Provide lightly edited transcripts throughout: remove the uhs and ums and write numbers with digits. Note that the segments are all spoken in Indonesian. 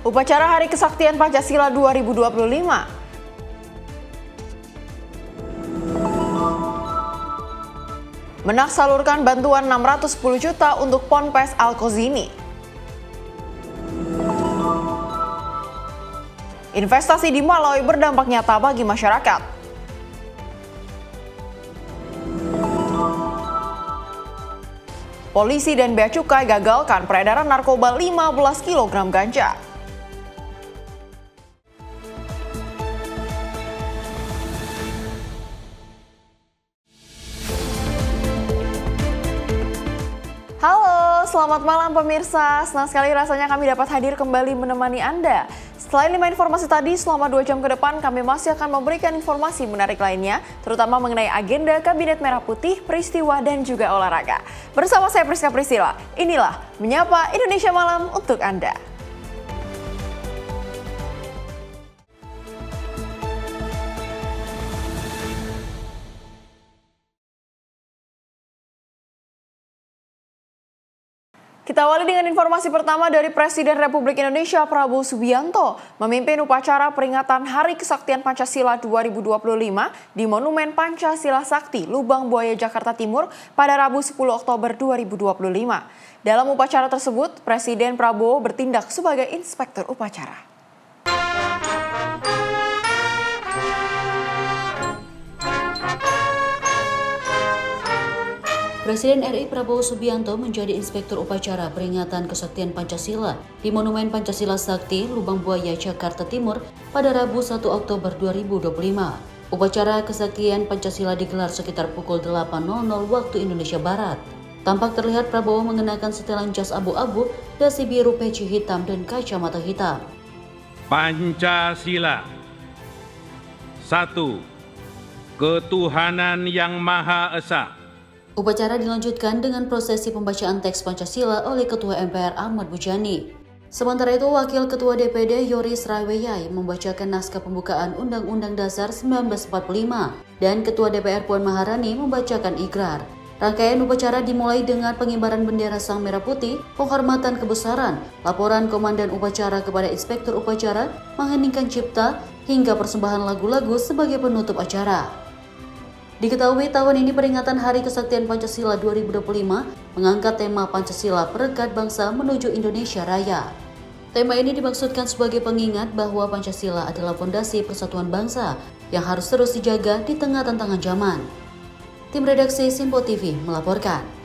Upacara Hari Kesaktian Pancasila 2025. Menak salurkan bantuan 610 juta untuk Ponpes Al-Kozini. Investasi di Malawi berdampak nyata bagi masyarakat. Polisi dan Bea Cukai gagalkan peredaran narkoba 15 kg ganja. Halo, selamat malam pemirsa. Senang sekali rasanya kami dapat hadir kembali menemani Anda. Selain 5 informasi tadi, selama 2 jam ke depan kami masih akan memberikan informasi menarik lainnya, terutama mengenai agenda Kabinet Merah Putih, peristiwa, dan juga olahraga. Bersama saya Priska Priscilla, inilah Menyapa Indonesia Malam untuk Anda. Kita awali dengan informasi pertama dari Presiden Republik Indonesia Prabowo Subianto memimpin upacara peringatan Hari Kesaktian Pancasila 2025 di Monumen Pancasila Sakti, Lubang Buaya, Jakarta Timur pada Rabu 10 Oktober 2025. Dalam upacara tersebut, Presiden Prabowo bertindak sebagai inspektur upacara. Presiden RI Prabowo Subianto menjadi inspektur upacara peringatan Kesaktian Pancasila di Monumen Pancasila Sakti, Lubang Buaya, Jakarta Timur pada Rabu 1 Oktober 2025. Upacara Kesaktian Pancasila digelar sekitar pukul 8.00 waktu Indonesia Barat. Tampak terlihat Prabowo mengenakan setelan jas abu-abu, dasi biru, peci hitam, dan kacamata hitam. Pancasila. 1. Ketuhanan yang Maha Esa. Upacara dilanjutkan dengan prosesi pembacaan teks Pancasila oleh Ketua MPR Ahmad Muzani. Sementara itu, Wakil Ketua DPD Yoris Raweyai membacakan naskah pembukaan Undang-Undang Dasar 1945 dan Ketua DPR Puan Maharani membacakan ikrar. Rangkaian upacara dimulai dengan pengibaran bendera Sang Merah Putih, penghormatan kebesaran, laporan komandan upacara kepada inspektur upacara, mengheningkan cipta, hingga persembahan lagu-lagu sebagai penutup acara. Diketahui tahun ini peringatan Hari Kesaktian Pancasila 2025 mengangkat tema Pancasila Perekat Bangsa Menuju Indonesia Raya. Tema ini dimaksudkan sebagai pengingat bahwa Pancasila adalah fondasi persatuan bangsa yang harus terus dijaga di tengah tantangan zaman. Tim redaksi Simpo TV melaporkan.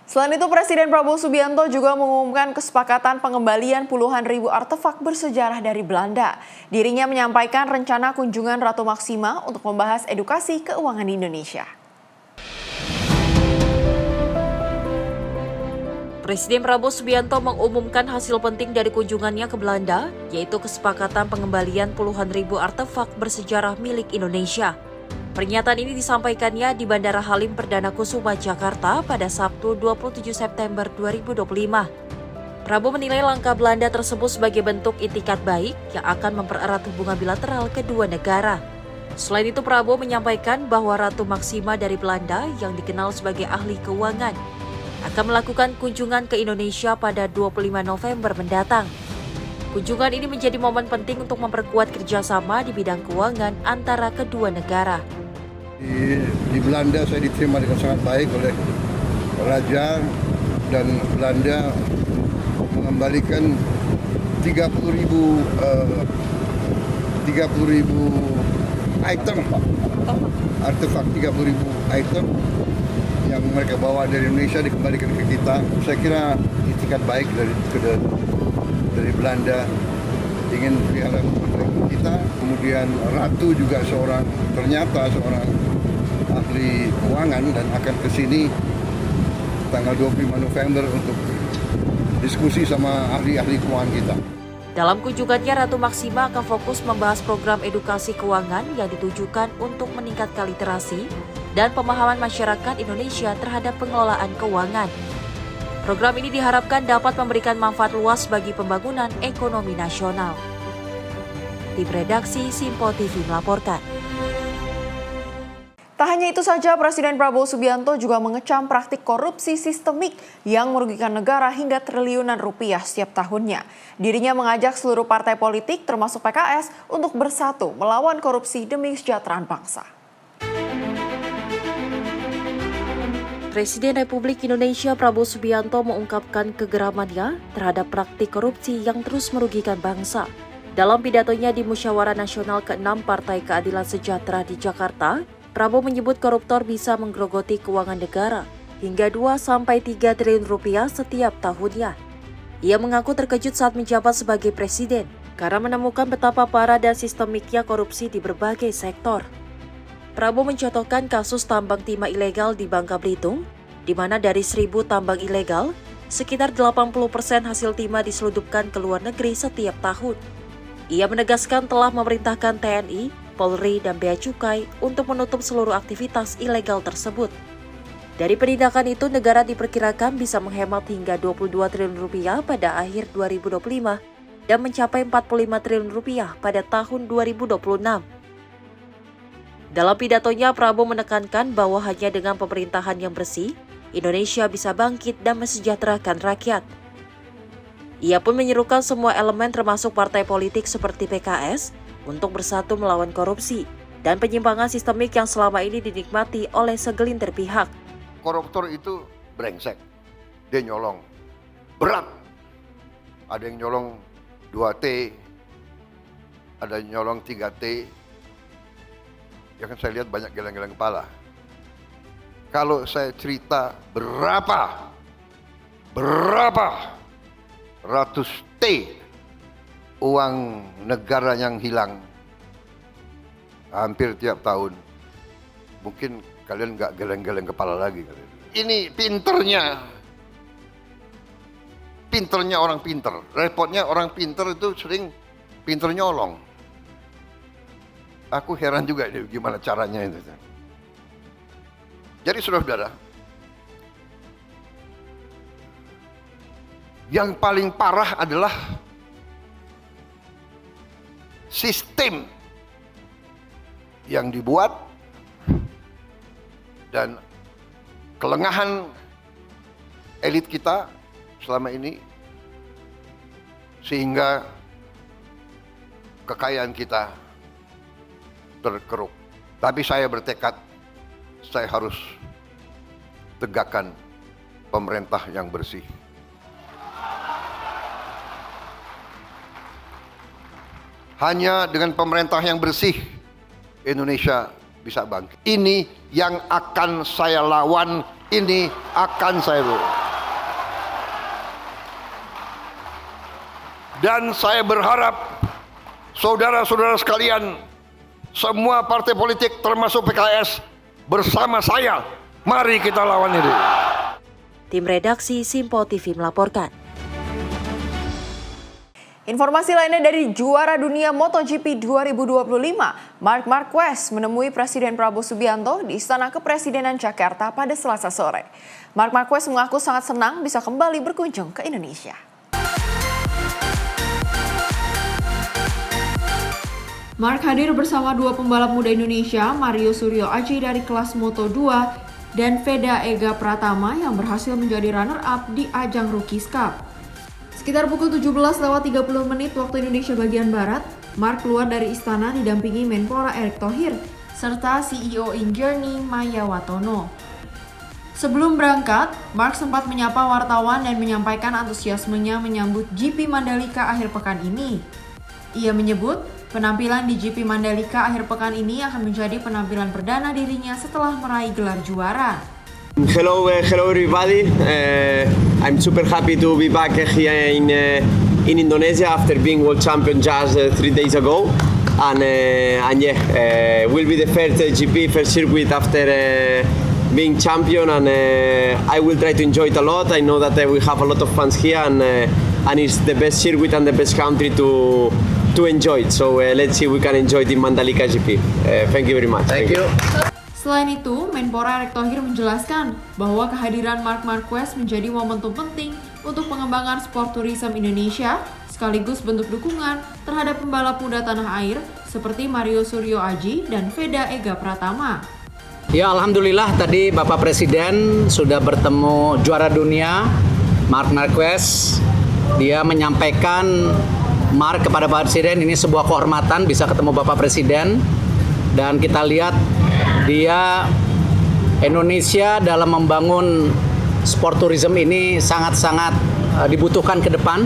Selain itu, Presiden Prabowo Subianto juga mengumumkan kesepakatan pengembalian puluhan ribu artefak bersejarah dari Belanda. Dirinya menyampaikan rencana kunjungan Ratu Maksima untuk membahas edukasi keuangan di Indonesia. Presiden Prabowo Subianto mengumumkan hasil penting dari kunjungannya ke Belanda, yaitu kesepakatan pengembalian puluhan ribu artefak bersejarah milik Indonesia. Pernyataan ini disampaikannya di Bandara Halim Perdana Kusuma, Jakarta pada Sabtu 27 September 2025. Prabowo menilai langkah Belanda tersebut sebagai bentuk itikat baik yang akan mempererat hubungan bilateral kedua negara. Selain itu, Prabowo menyampaikan bahwa Ratu Maksima dari Belanda yang dikenal sebagai ahli keuangan akan melakukan kunjungan ke Indonesia pada 25 November mendatang. Kunjungan ini menjadi momen penting untuk memperkuat kerjasama di bidang keuangan antara kedua negara. Di Belanda saya diterima dengan sangat baik oleh Raja, dan Belanda mengembalikan 30.000 item, artefak 30.000 item yang mereka bawa dari Indonesia dikembalikan ke kita. Saya kira itikat baik dari Belanda ingin pelihara kita. Kemudian Ratu juga ternyata seorang ahli keuangan dan akan ke sini tanggal 25 November untuk diskusi sama ahli-ahli keuangan kita. Dalam kunjungannya, Ratu Maksima akan fokus membahas program edukasi keuangan yang ditujukan untuk meningkatkan literasi dan pemahaman masyarakat Indonesia terhadap pengelolaan keuangan. Program ini diharapkan dapat memberikan manfaat luas bagi pembangunan ekonomi nasional. Tim redaksi Simpo TV melaporkan. Tak hanya itu saja, Presiden Prabowo Subianto juga mengecam praktik korupsi sistemik yang merugikan negara hingga triliunan rupiah setiap tahunnya. Dirinya mengajak seluruh partai politik termasuk PKS untuk bersatu melawan korupsi demi kesejahteraan bangsa. Presiden Republik Indonesia Prabowo Subianto mengungkapkan kegeramannya terhadap praktik korupsi yang terus merugikan bangsa. Dalam pidatonya di Musyawarah Nasional ke-6 Partai Keadilan Sejahtera di Jakarta, Prabowo menyebut koruptor bisa menggerogoti keuangan negara hingga 2-3 triliun rupiah setiap tahunnya. Ia mengaku terkejut saat menjabat sebagai presiden karena menemukan betapa parah dan sistemiknya korupsi di berbagai sektor. Prabowo mencontohkan kasus tambang timah ilegal di Bangka Belitung, di mana dari 1.000 tambang ilegal, sekitar 80% hasil timah diselundupkan ke luar negeri setiap tahun. Ia menegaskan telah memerintahkan TNI, Polri, dan Bea Cukai untuk menutup seluruh aktivitas ilegal tersebut. Dari penindakan itu, negara diperkirakan bisa menghemat hingga 22 triliun rupiah pada akhir 2025 dan mencapai 45 triliun rupiah pada tahun 2026. Dalam pidatonya, Prabowo menekankan bahwa hanya dengan pemerintahan yang bersih, Indonesia bisa bangkit dan mesejahterakan rakyat. Ia pun menyerukan semua elemen termasuk partai politik seperti PKS untuk bersatu melawan korupsi dan penyimpangan sistemik yang selama ini dinikmati oleh segelintir pihak. Koruptor itu brengsek, dia nyolong berat. Ada yang nyolong 2T, ada yang nyolong 3T. Ya kan saya lihat banyak geleng-geleng kepala. Kalau saya cerita berapa ratus T uang negara yang hilang hampir tiap tahun, mungkin kalian nggak geleng-geleng kepala lagi. Ini pinternya orang pinter. Repotnya orang pinter itu sering pinter nyolong. Aku heran juga gimana caranya itu. Jadi saudara-saudara, yang paling parah adalah sistem yang dibuat dan kelengahan elit kita selama ini sehingga kekayaan kita terkeruk. Tapi saya bertekad, saya harus tegakkan pemerintah yang bersih. Hanya dengan pemerintah yang bersih, Indonesia bisa bangkit. Ini yang akan saya lawan, ini akan saya lawan. Dan saya berharap saudara-saudara sekalian, semua partai politik termasuk PKS bersama saya, mari kita lawan ini. Tim redaksi Simpo TV melaporkan. Informasi lainnya dari juara dunia MotoGP 2025, Marc Marquez menemui Presiden Prabowo Subianto di Istana Kepresidenan Jakarta pada Selasa sore. Marc Marquez mengaku sangat senang bisa kembali berkunjung ke Indonesia. Marc hadir bersama dua pembalap muda Indonesia, Mario Suryo Aji dari kelas Moto2 dan Veda Ega Pratama yang berhasil menjadi runner-up di ajang Rookies Cup. Sekitar pukul 17:30 waktu Indonesia bagian Barat, Marc keluar dari istana didampingi Menpora Erick Thohir serta CEO InJourney Maya Watono. Sebelum berangkat, Marc sempat menyapa wartawan dan menyampaikan antusiasmenya menyambut GP Mandalika akhir pekan ini. Ia menyebut penampilan di GP Mandalika akhir pekan ini akan menjadi penampilan perdana dirinya setelah meraih gelar juara. Hello everybody. I'm super happy to be back here in Indonesia after being world champion just 3 days ago, and will be the first GP, first circuit after being champion, and I will try to enjoy it a lot. I know that we have a lot of fans here, and it's the best circuit and the best country to enjoy it. So let's see if we can enjoy the Mandalika GP. Thank you very much. Thank you. Selain itu, Menpora Erick Thohir menjelaskan bahwa kehadiran Marc Marquez menjadi momentum penting untuk pengembangan sport tourism Indonesia, sekaligus bentuk dukungan terhadap pembalap muda tanah air seperti Mario Suryo Aji dan Veda Ega Pratama. Ya, alhamdulillah tadi Bapak Presiden sudah bertemu juara dunia Marc Marquez. Dia menyampaikan Marc kepada Bapak Presiden, ini sebuah kehormatan bisa ketemu Bapak Presiden. Dan kita lihat dia Indonesia dalam membangun sport tourism ini sangat-sangat dibutuhkan ke depan.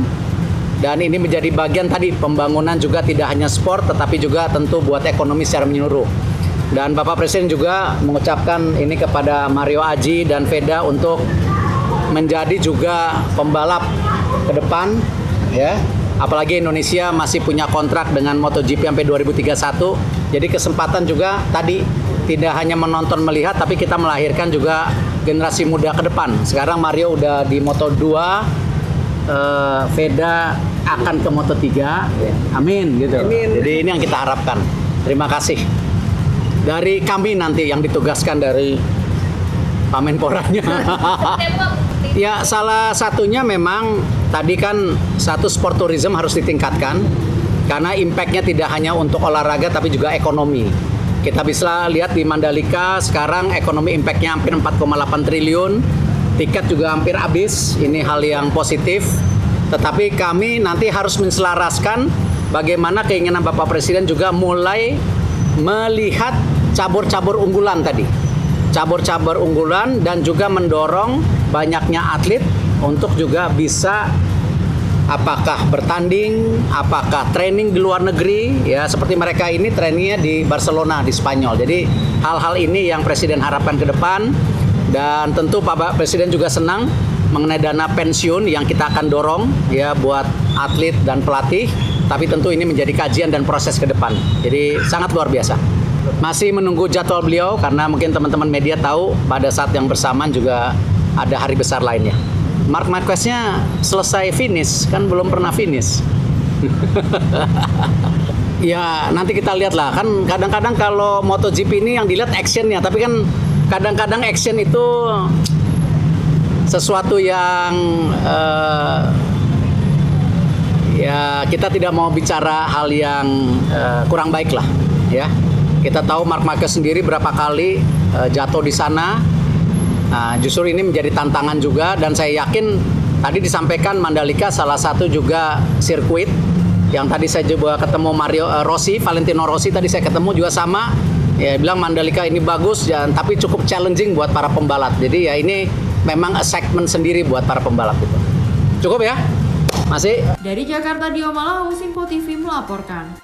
Dan ini menjadi bagian tadi pembangunan juga tidak hanya sport tetapi juga tentu buat ekonomi secara menyeluruh. Dan Bapak Presiden juga mengucapkan ini kepada Mario Aji dan Veda untuk menjadi juga pembalap ke depan, ya. Apalagi Indonesia masih punya kontrak dengan MotoGP sampai 2031. Jadi kesempatan juga tadi tidak hanya menonton melihat, tapi kita melahirkan juga generasi muda ke depan. Sekarang Mario udah di Moto2, Veda akan ke Moto3. Amin gitu. Amin. Jadi ini yang kita harapkan. Terima kasih. Dari kami nanti yang ditugaskan dari Pak Menporanya. Ya, salah satunya memang tadi kan satu sport tourism harus ditingkatkan karena impact-nya tidak hanya untuk olahraga tapi juga ekonomi. Kita bisa lihat di Mandalika sekarang ekonomi impact-nya hampir 4,8 triliun, tiket juga hampir habis, ini hal yang positif. Tetapi kami nanti harus menselaraskan bagaimana keinginan Bapak Presiden juga mulai melihat cabur-cabur unggulan tadi. Cabur-cabur unggulan dan juga mendorong banyaknya atlet untuk juga bisa apakah bertanding, apakah training di luar negeri, ya seperti mereka ini trainingnya di Barcelona, di Spanyol. Jadi hal-hal ini yang Presiden harapkan ke depan dan tentu Pak Presiden juga senang mengenai dana pensiun yang kita akan dorong ya buat atlet dan pelatih. Tapi tentu ini menjadi kajian dan proses ke depan. Jadi sangat luar biasa. Masih menunggu jadwal beliau karena mungkin teman-teman media tahu pada saat yang bersamaan juga ada hari besar lainnya. Marc Marquez-nya selesai finish, kan belum pernah finish. Ya nanti kita lihat lah, kan kadang-kadang kalau MotoGP ini yang dilihat actionnya, tapi kan kadang-kadang action itu sesuatu yang ya kita tidak mau bicara hal yang kurang baik lah, ya. Kita tahu Marc Marquez sendiri berapa kali jatuh di sana. Nah, justru ini menjadi tantangan juga dan saya yakin tadi disampaikan Mandalika salah satu juga sirkuit yang tadi saya coba ketemu Valentino Rossi tadi saya ketemu juga sama. Ya bilang Mandalika ini bagus dan tapi cukup challenging buat para pembalap. Jadi ya ini memang segmen sendiri buat para pembalap itu. Cukup ya? Masih? Dari Jakarta, Dio Malahu, Simpo TV melaporkan.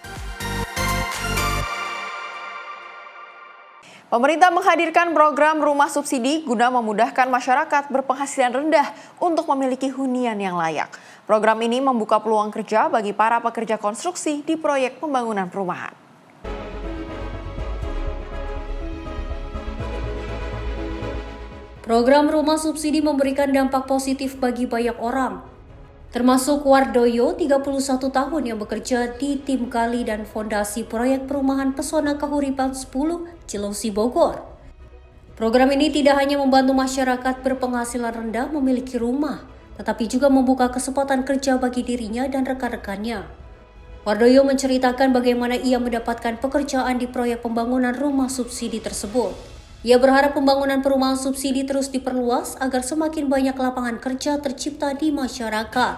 Pemerintah menghadirkan program rumah subsidi guna memudahkan masyarakat berpenghasilan rendah untuk memiliki hunian yang layak. Program ini membuka peluang kerja bagi para pekerja konstruksi di proyek pembangunan perumahan. Program rumah subsidi memberikan dampak positif bagi banyak orang, termasuk Wardoyo, 31 tahun yang bekerja di tim Kali dan Fondasi Proyek Perumahan Pesona Kahuripan 10, Cilengsi, Bogor. Program ini tidak hanya membantu masyarakat berpenghasilan rendah memiliki rumah, tetapi juga membuka kesempatan kerja bagi dirinya dan rekan-rekannya. Wardoyo menceritakan bagaimana ia mendapatkan pekerjaan di proyek pembangunan rumah subsidi tersebut. Ia berharap pembangunan perumahan subsidi terus diperluas agar semakin banyak lapangan kerja tercipta di masyarakat.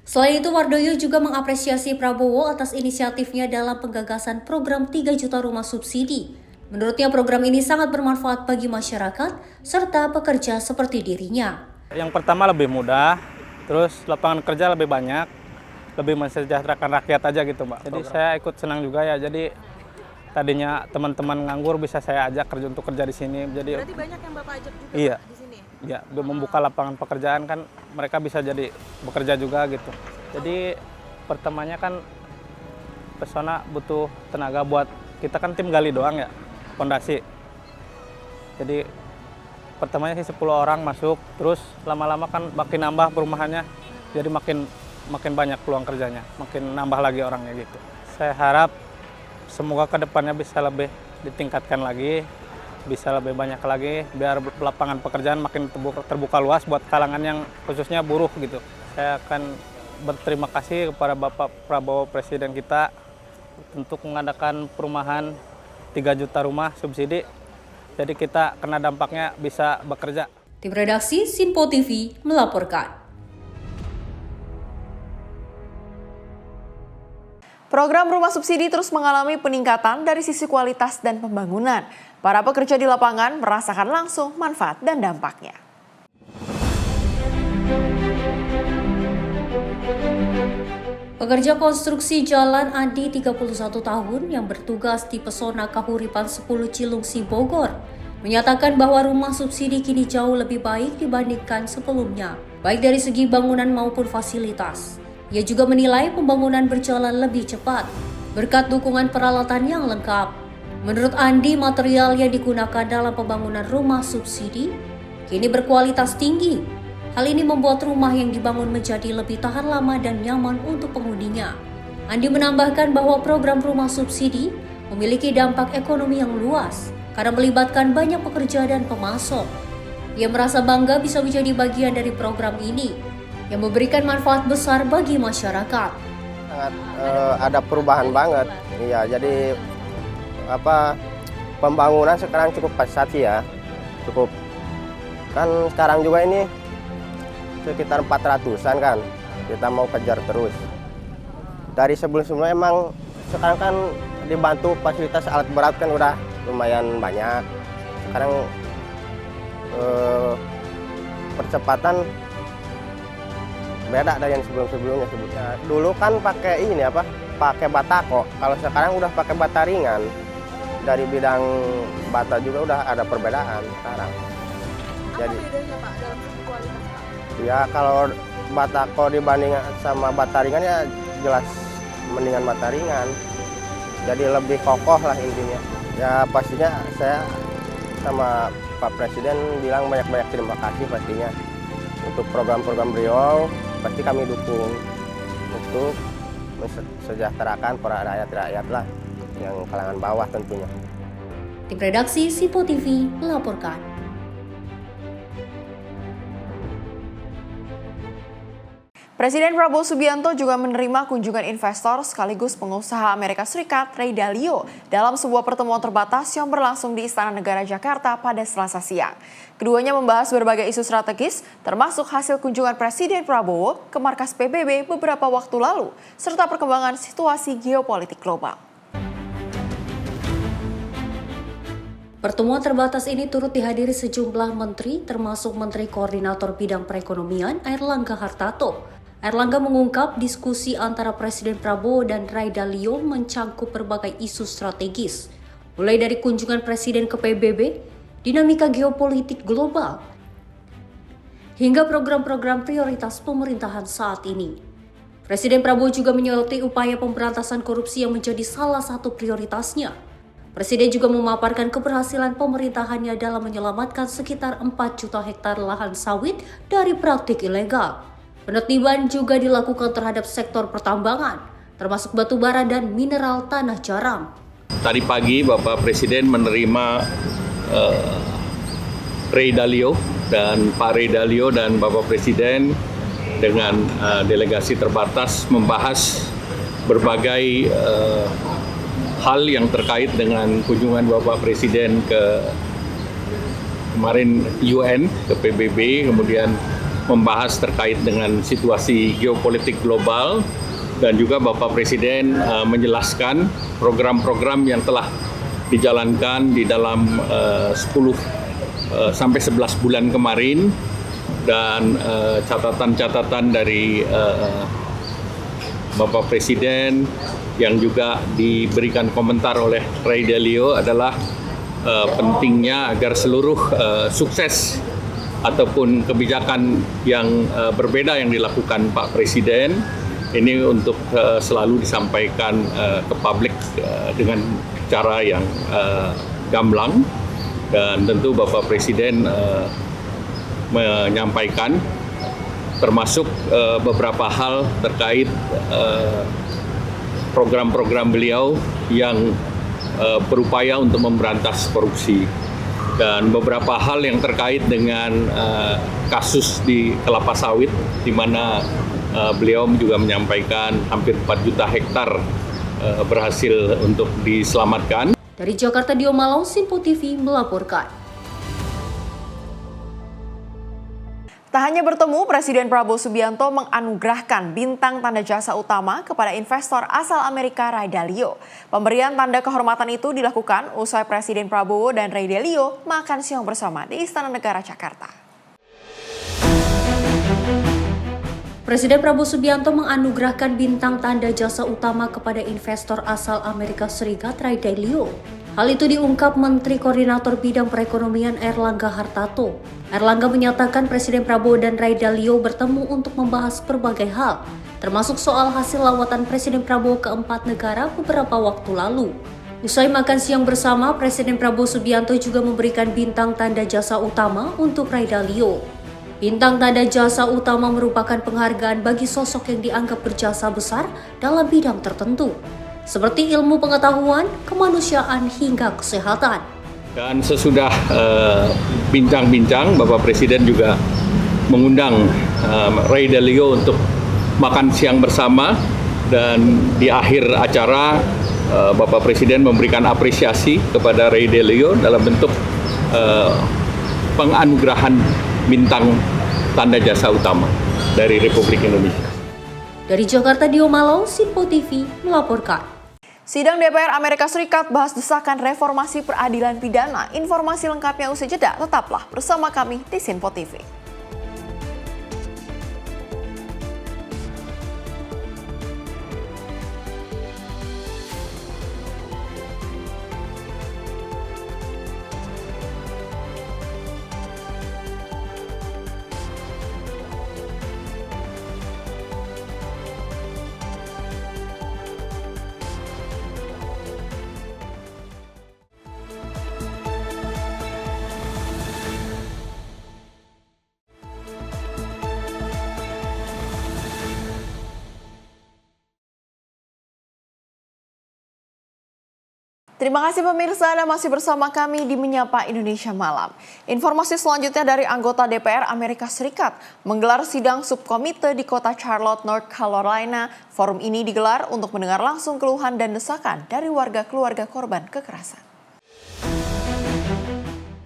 Selain itu, Wardoyo juga mengapresiasi Prabowo atas inisiatifnya dalam penggagasan program 3 juta rumah subsidi. Menurutnya program ini sangat bermanfaat bagi masyarakat serta pekerja seperti dirinya. Yang pertama lebih mudah, terus lapangan kerja lebih banyak, lebih mensejahterakan rakyat aja gitu Mbak. Jadi saya ikut senang juga ya, jadi tadinya teman-teman nganggur bisa saya ajak kerja untuk kerja di sini. Jadi berarti banyak yang Bapak ajak juga iya, di sini? Iya, membuka lapangan pekerjaan kan mereka bisa jadi bekerja juga gitu. Jadi pertamanya kan Pesona butuh tenaga buat, kita kan tim gali doang ya, fondasi. Jadi pertamanya sih 10 orang masuk, terus lama-lama kan makin nambah perumahannya, jadi makin banyak peluang kerjanya, makin nambah lagi orangnya gitu. Saya harap semoga kedepannya bisa lebih ditingkatkan lagi, bisa lebih banyak lagi, biar lapangan pekerjaan makin terbuka luas buat kalangan yang khususnya buruh gitu. Saya akan berterima kasih kepada Bapak Prabowo Presiden kita untuk mengadakan perumahan 3 juta rumah subsidi. jadi kita kena dampaknya bisa bekerja. Tim redaksi Sinpo TV melaporkan. Program rumah subsidi terus mengalami peningkatan dari sisi kualitas dan pembangunan. Para pekerja di lapangan merasakan langsung manfaat dan dampaknya. Pekerja konstruksi jalan Andi 31 tahun yang bertugas di Pesona Kahuripan 10 Cilungsi Bogor menyatakan bahwa rumah subsidi kini jauh lebih baik dibandingkan sebelumnya, baik dari segi bangunan maupun fasilitas. Ia juga menilai pembangunan berjalan lebih cepat berkat dukungan peralatan yang lengkap. Menurut Andi, material yang digunakan dalam pembangunan rumah subsidi kini berkualitas tinggi. Hal ini membuat rumah yang dibangun menjadi lebih tahan lama dan nyaman untuk penghuninya. Andi menambahkan bahwa program rumah subsidi memiliki dampak ekonomi yang luas karena melibatkan banyak pekerja dan pemasok. Ia merasa bangga bisa menjadi bagian dari program ini yang memberikan manfaat besar bagi masyarakat. Sangat ada perubahan banget. Iya, jadi pembangunan sekarang cukup pesat ya. Cukup. Kan sekarang juga ini sekitar 400-an kan. Kita mau kejar terus. Dari sebelum-sebelumnya emang sekarang kan dibantu fasilitas alat berat kan udah lumayan banyak. Sekarang percepatan beda dari yang sebelum-sebelumnya sebutnya. Dulu kan pakai pakai batako. Kalau sekarang udah pakai bata ringan. Dari bidang bata juga udah ada perbedaan sekarang. Jadi bedanya Pak dalam segi kualitas Pak? Ya kalau batako dibanding sama bata ringan ya jelas mendingan bata ringan. Jadi lebih kokoh lah intinya. Ya pastinya saya sama Pak Presiden bilang banyak-banyak terima kasih pastinya untuk program-program beliau. Pasti kami dukung untuk mensejahterakan para rakyat-rakyat lah yang kalangan bawah tentunya. Tim redaksi Sinpo TV melaporkan. Presiden Prabowo Subianto juga menerima kunjungan investor sekaligus pengusaha Amerika Serikat Ray Dalio dalam sebuah pertemuan terbatas yang berlangsung di Istana Negara Jakarta pada Selasa siang. Keduanya membahas berbagai isu strategis termasuk hasil kunjungan Presiden Prabowo ke markas PBB beberapa waktu lalu serta perkembangan situasi geopolitik global. Pertemuan terbatas ini turut dihadiri sejumlah menteri termasuk Menteri Koordinator Bidang Perekonomian Airlangga Hartarto. Airlangga mengungkap diskusi antara Presiden Prabowo dan Ray Dalio mencangkup berbagai isu strategis, mulai dari kunjungan Presiden ke PBB, dinamika geopolitik global, hingga program-program prioritas pemerintahan saat ini. Presiden Prabowo juga menyoroti upaya pemberantasan korupsi yang menjadi salah satu prioritasnya. Presiden juga memaparkan keberhasilan pemerintahannya dalam menyelamatkan sekitar 4 juta hektar lahan sawit dari praktik ilegal. Penertiban juga dilakukan terhadap sektor pertambangan, termasuk batu bara dan mineral tanah jaram. Tadi pagi Bapak Presiden menerima Ray Dalio dan Pak Ray Dalio dan Bapak Presiden dengan delegasi terbatas membahas berbagai hal yang terkait dengan kunjungan Bapak Presiden ke kemarin UN, ke PBB, kemudian membahas terkait dengan situasi geopolitik global dan juga Bapak Presiden menjelaskan program-program yang telah dijalankan di dalam 10 sampai 11 bulan kemarin dan catatan-catatan dari Bapak Presiden yang juga diberikan komentar oleh Ray Dalio adalah pentingnya agar seluruh sukses ataupun kebijakan yang berbeda yang dilakukan Pak Presiden ini untuk selalu disampaikan ke publik dengan cara yang gamblang dan tentu Bapak Presiden menyampaikan termasuk beberapa hal terkait program-program beliau yang berupaya untuk memberantas korupsi. Dan beberapa hal yang terkait dengan kasus di kelapa sawit, di mana beliau juga menyampaikan hampir 4 juta hektar berhasil untuk diselamatkan. Dari Jakarta, Dio Malau, Sinpo TV melaporkan. Tak hanya bertemu, Presiden Prabowo Subianto menganugerahkan bintang tanda jasa utama kepada investor asal Amerika Ray Dalio. Pemberian tanda kehormatan itu dilakukan usai Presiden Prabowo dan Ray Dalio makan siang bersama di Istana Negara Jakarta. Presiden Prabowo Subianto menganugerahkan bintang tanda jasa utama kepada investor asal Amerika Serikat Ray Dalio. Hal itu diungkap Menteri Koordinator Bidang Perekonomian Erlangga Hartarto. Erlangga menyatakan Presiden Prabowo dan Ray Dalio bertemu untuk membahas berbagai hal, termasuk soal hasil lawatan Presiden Prabowo ke 4 negara beberapa waktu lalu. Usai makan siang bersama, Presiden Prabowo Subianto juga memberikan bintang tanda jasa utama untuk Ray Dalio. Bintang tanda jasa utama merupakan penghargaan bagi sosok yang dianggap berjasa besar dalam bidang tertentu, seperti ilmu pengetahuan, kemanusiaan, hingga kesehatan. Dan sesudah bincang-bincang, Bapak Presiden juga mengundang Ray Dalio untuk makan siang bersama, dan di akhir acara Bapak Presiden memberikan apresiasi kepada Ray Dalio dalam bentuk penganugerahan bintang tanda jasa utama dari Republik Indonesia. Dari Jakarta, Dio Malau, Sinpo TV melaporkan. Sidang DPR Amerika Serikat bahas desakan reformasi peradilan pidana. Informasi lengkapnya usai jeda, tetaplah bersama kami di Sinpo TV. Terima kasih pemirsa, Anda masih bersama kami di Menyapa Indonesia Malam. Informasi selanjutnya dari anggota DPR Amerika Serikat menggelar sidang subkomite di kota Charlotte, North Carolina. Forum ini digelar untuk mendengar langsung keluhan dan desakan dari warga keluarga korban kekerasan.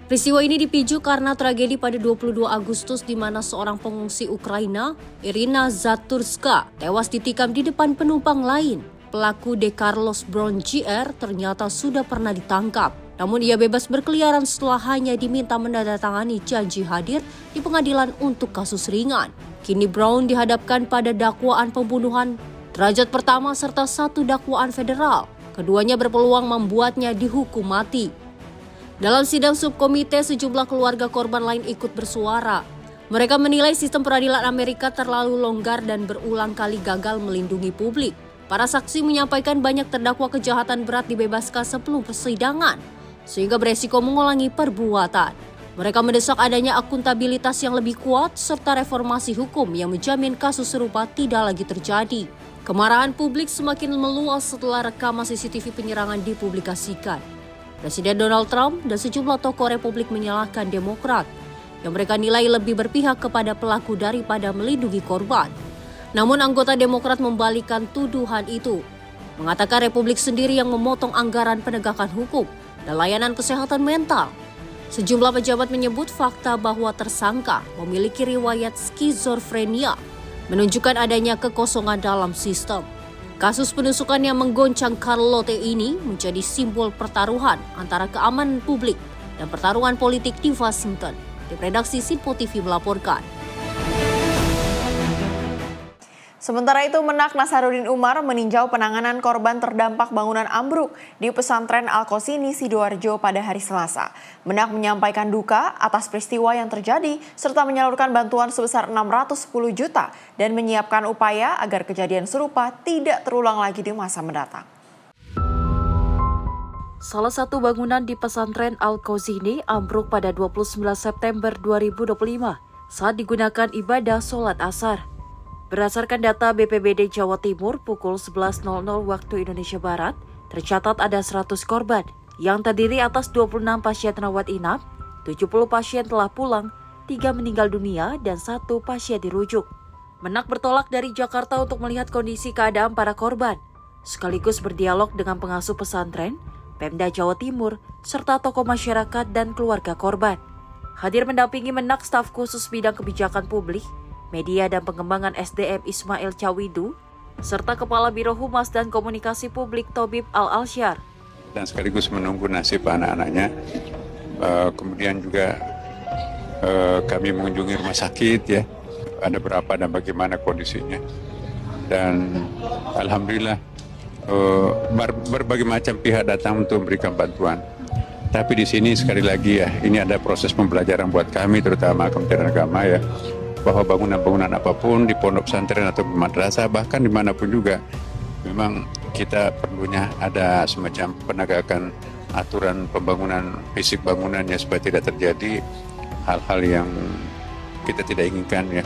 Peristiwa ini dipicu karena tragedi pada 22 Agustus di mana seorang pengungsi Ukraina, Irina Zaturska, tewas ditikam di depan penumpang lain. Pelaku De Carlos Brown Jr. ternyata sudah pernah ditangkap. Namun ia bebas berkeliaran setelah hanya diminta menandatangani janji hadir di pengadilan untuk kasus ringan. Kini Brown dihadapkan pada dakwaan pembunuhan derajat pertama serta 1 dakwaan federal. Keduanya berpeluang membuatnya dihukum mati. Dalam sidang subkomite, sejumlah keluarga korban lain ikut bersuara. Mereka menilai sistem peradilan Amerika terlalu longgar dan berulang kali gagal melindungi publik. Para saksi menyampaikan banyak terdakwa kejahatan berat dibebaskan sebelum persidangan, sehingga beresiko mengulangi perbuatan. Mereka mendesak adanya akuntabilitas yang lebih kuat serta reformasi hukum yang menjamin kasus serupa tidak lagi terjadi. Kemarahan publik semakin meluas setelah rekaman CCTV penyerangan dipublikasikan. Presiden Donald Trump dan sejumlah tokoh Republik menyalahkan Demokrat, yang mereka nilai lebih berpihak kepada pelaku daripada melindungi korban. Namun anggota Demokrat membalikan tuduhan itu, mengatakan Republik sendiri yang memotong anggaran penegakan hukum dan layanan kesehatan mental. Sejumlah pejabat menyebut fakta bahwa tersangka memiliki riwayat skizofrenia, menunjukkan adanya kekosongan dalam sistem. Kasus penusukan yang menggoncang Charlotte ini menjadi simbol pertaruhan antara keamanan publik dan pertarungan politik di Washington. Di redaksi Sinpo TV melaporkan. Sementara itu, Menak Nasaruddin Umar meninjau penanganan korban terdampak bangunan ambruk di pesantren Al-Qosini, Sidoarjo pada hari Selasa. Menak menyampaikan duka atas peristiwa yang terjadi serta menyalurkan bantuan sebesar 610 juta dan menyiapkan upaya agar kejadian serupa tidak terulang lagi di masa mendatang. Salah satu bangunan di pesantren Al-Qosini ambruk pada 29 September 2025 saat digunakan ibadah sholat asar. Berdasarkan data BPBD Jawa Timur pukul 11.00 waktu Indonesia Barat, tercatat ada 100 korban yang terdiri atas 26 pasien rawat inap, 70 pasien telah pulang, 3 meninggal dunia, dan 1 pasien dirujuk. Menak bertolak dari Jakarta untuk melihat kondisi keadaan para korban, sekaligus berdialog dengan pengasuh pesantren, Pemda Jawa Timur, serta tokoh masyarakat dan keluarga korban. Hadir mendampingi Menak staf khusus bidang kebijakan publik, media dan pengembangan SDM Ismail Cawidu, serta Kepala Biro Humas dan Komunikasi Publik Tobib Al-Alsyar. Dan sekaligus menunggu nasib anak-anaknya. Kemudian juga kami mengunjungi rumah sakit ya, ada berapa dan bagaimana kondisinya. Dan alhamdulillah berbagai macam pihak datang untuk memberikan bantuan. Tapi di sini sekali lagi ya, ini ada proses pembelajaran buat kami, terutama Kementerian Agama ya, bahwa bangunan-bangunan apapun di pondok pesantren atau madrasah, bahkan dimanapun juga, memang kita perlunya ada semacam penegakan aturan pembangunan fisik bangunannya supaya tidak terjadi hal-hal yang kita tidak inginkan ya.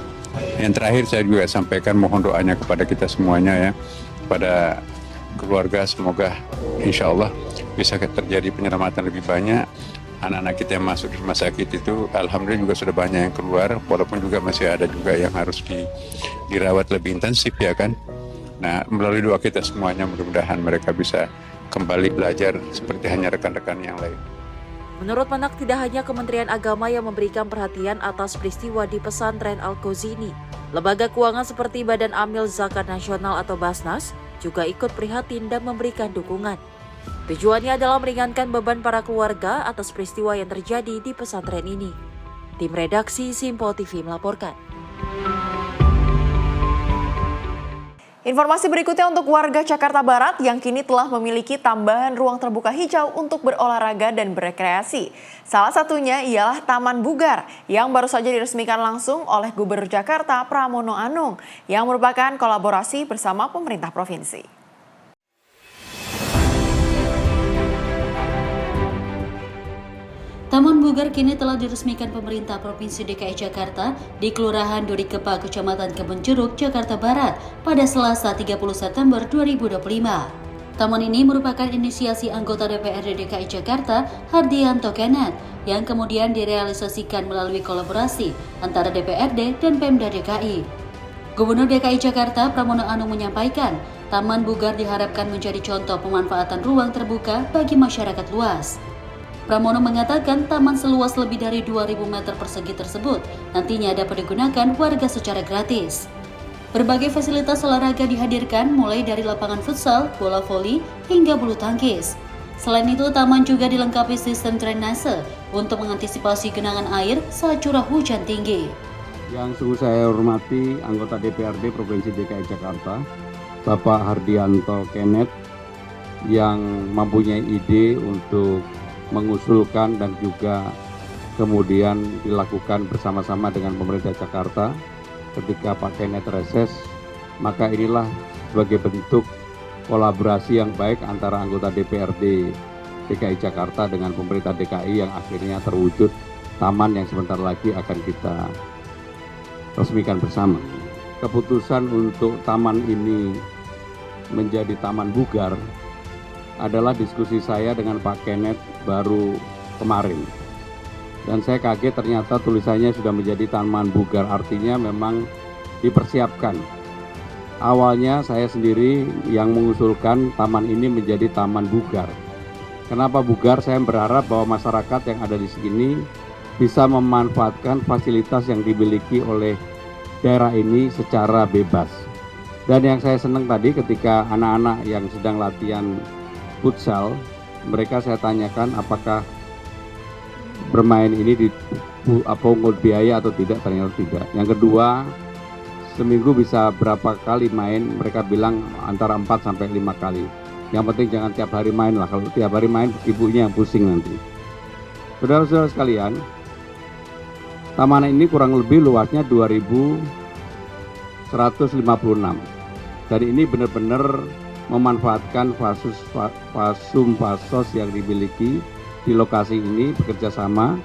Yang terakhir saya juga sampaikan mohon doanya kepada kita semuanya ya, pada keluarga, semoga insya Allah bisa terjadi penyelamatan lebih banyak. Anak-anak kita yang masuk di rumah sakit itu alhamdulillah juga sudah banyak yang keluar, walaupun juga masih ada juga yang harus dirawat lebih intensif ya kan. Nah, melalui doa kita semuanya mudah-mudahan mereka bisa kembali belajar seperti hanya rekan-rekan yang lain. Menurut Menak, tidak hanya Kementerian Agama yang memberikan perhatian atas peristiwa di pesantren Al-Ghazini. Lembaga keuangan seperti Badan Amil Zakat Nasional atau Basnas juga ikut prihatin dan memberikan dukungan. Tujuannya adalah meringankan beban para keluarga atas peristiwa yang terjadi di pesantren ini. Tim redaksi Simpo TV melaporkan. Informasi berikutnya untuk warga Jakarta Barat yang kini telah memiliki tambahan ruang terbuka hijau untuk berolahraga dan berekreasi. Salah satunya ialah Taman Bugar yang baru saja diresmikan langsung oleh Gubernur Jakarta Pramono Anung yang merupakan kolaborasi bersama pemerintah provinsi. Taman Bugar kini telah diresmikan pemerintah Provinsi DKI Jakarta di Kelurahan Dorikepa, Kecamatan Kebonjeruk, Jakarta Barat pada Selasa 30 September 2025. Taman ini merupakan inisiasi anggota DPRD DKI Jakarta, Hardianto Kenneth, yang kemudian direalisasikan melalui kolaborasi antara DPRD dan Pemda DKI. Gubernur DKI Jakarta Pramono Anung menyampaikan, Taman Bugar diharapkan menjadi contoh pemanfaatan ruang terbuka bagi masyarakat luas. Pramono mengatakan taman seluas lebih dari 2.000 meter persegi tersebut nantinya dapat digunakan warga secara gratis. Berbagai fasilitas olahraga dihadirkan mulai dari lapangan futsal, bola voli, hingga bulu tangkis. Selain itu, taman juga dilengkapi sistem drainase untuk mengantisipasi genangan air saat curah hujan tinggi. Yang sungguh saya hormati anggota DPRD Provinsi DKI Jakarta, Bapak Hardianto Kenneth, yang mempunyai ide untuk mengusulkan dan juga kemudian dilakukan bersama-sama dengan pemerintah Jakarta ketika Pak Kenneth reses, maka inilah sebagai bentuk kolaborasi yang baik antara anggota DPRD DKI Jakarta dengan pemerintah DKI yang akhirnya terwujud taman yang sebentar lagi akan kita resmikan bersama. Keputusan untuk taman ini menjadi Taman Bugar adalah diskusi saya dengan Pak Kenneth baru kemarin. Dan saya kaget ternyata tulisannya sudah menjadi Taman Bugar, artinya memang dipersiapkan. Awalnya saya sendiri yang mengusulkan taman ini menjadi Taman Bugar. Kenapa Bugar? Saya berharap bahwa masyarakat yang ada di sini bisa memanfaatkan fasilitas yang dimiliki oleh daerah ini secara bebas. Dan yang saya senang tadi ketika anak-anak yang sedang latihan futsal, mereka saya tanyakan apakah bermain ini pungut biaya atau tidak, ternyata tidak. Yang kedua, seminggu bisa berapa kali main, mereka bilang antara 4 sampai 5 kali. Yang penting jangan tiap hari main lah, kalau tiap hari main ibunya yang pusing nanti. Saudara-saudara sekalian, taman ini kurang lebih luasnya 2.156. Dan ini benar-benar memanfaatkan fasos yang dimiliki di lokasi ini, bekerjasama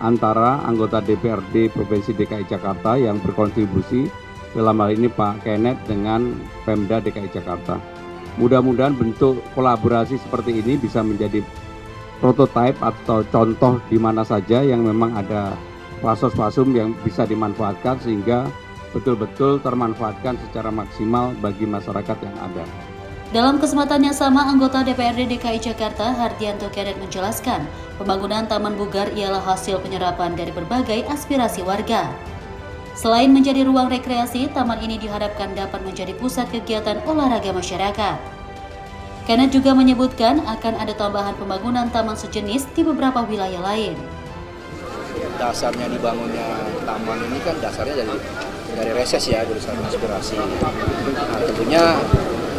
antara anggota DPRD Provinsi DKI Jakarta yang berkontribusi dalam hal ini Pak Kenneth dengan Pemda DKI Jakarta. Mudah-mudahan bentuk kolaborasi seperti ini bisa menjadi prototipe atau contoh di mana saja yang memang ada fasos-fasum yang bisa dimanfaatkan sehingga betul-betul termanfaatkan secara maksimal bagi masyarakat yang ada. Dalam kesempatan yang sama, anggota DPRD DKI Jakarta Hardianto Kenneth menjelaskan, pembangunan Taman Bugar ialah hasil penyerapan dari berbagai aspirasi warga. Selain menjadi ruang rekreasi, taman ini diharapkan dapat menjadi pusat kegiatan olahraga masyarakat. Kenneth juga menyebutkan akan ada tambahan pembangunan taman sejenis di beberapa wilayah lain. Dasarnya dibangunnya taman ini kan dasarnya dari reses ya, dari aspirasi. Nah, tentunya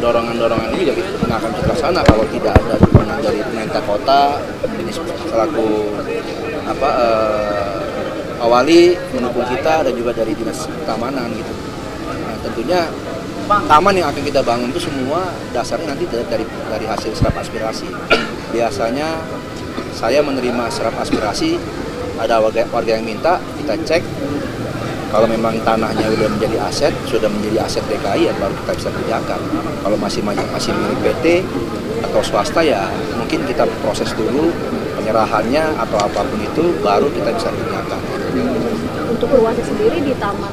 dorongan-dorongan ini juga nggak akan terlaksana kalau tidak ada dukungan dari pemerintah kota, ini selaku awali mendukung kita, dan juga dari dinas keamanan gitu. Nah, tentunya taman yang akan kita bangun itu semua dasarnya nanti dari hasil serap aspirasi. Biasanya saya menerima serap aspirasi, ada warga yang minta, kita cek. Kalau memang tanahnya sudah menjadi aset DKI, ya baru kita bisa kerjakan. Kalau masih milik PT atau swasta, ya mungkin kita proses dulu penyerahannya atau apapun itu, baru kita bisa kerjakan. Untuk luasnya sendiri di taman.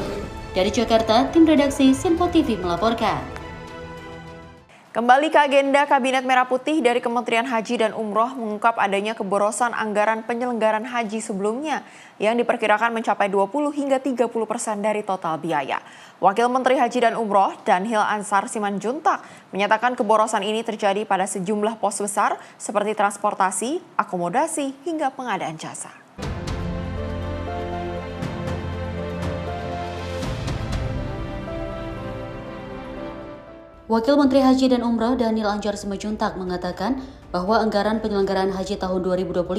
Dari Jakarta, tim redaksi Sinpo TV melaporkan. Kembali ke agenda Kabinet Merah Putih dari Kementerian Haji dan Umroh mengungkap adanya keborosan anggaran penyelenggaran haji sebelumnya yang diperkirakan mencapai 20 hingga 30% dari total biaya. Wakil Menteri Haji dan Umroh Danhil Ansar Simanjuntak menyatakan keborosan ini terjadi pada sejumlah pos besar seperti transportasi, akomodasi, hingga pengadaan jasa. Wakil Menteri Haji dan Umroh Danhil Ansar Simanjuntak mengatakan bahwa anggaran penyelenggaraan haji tahun 2025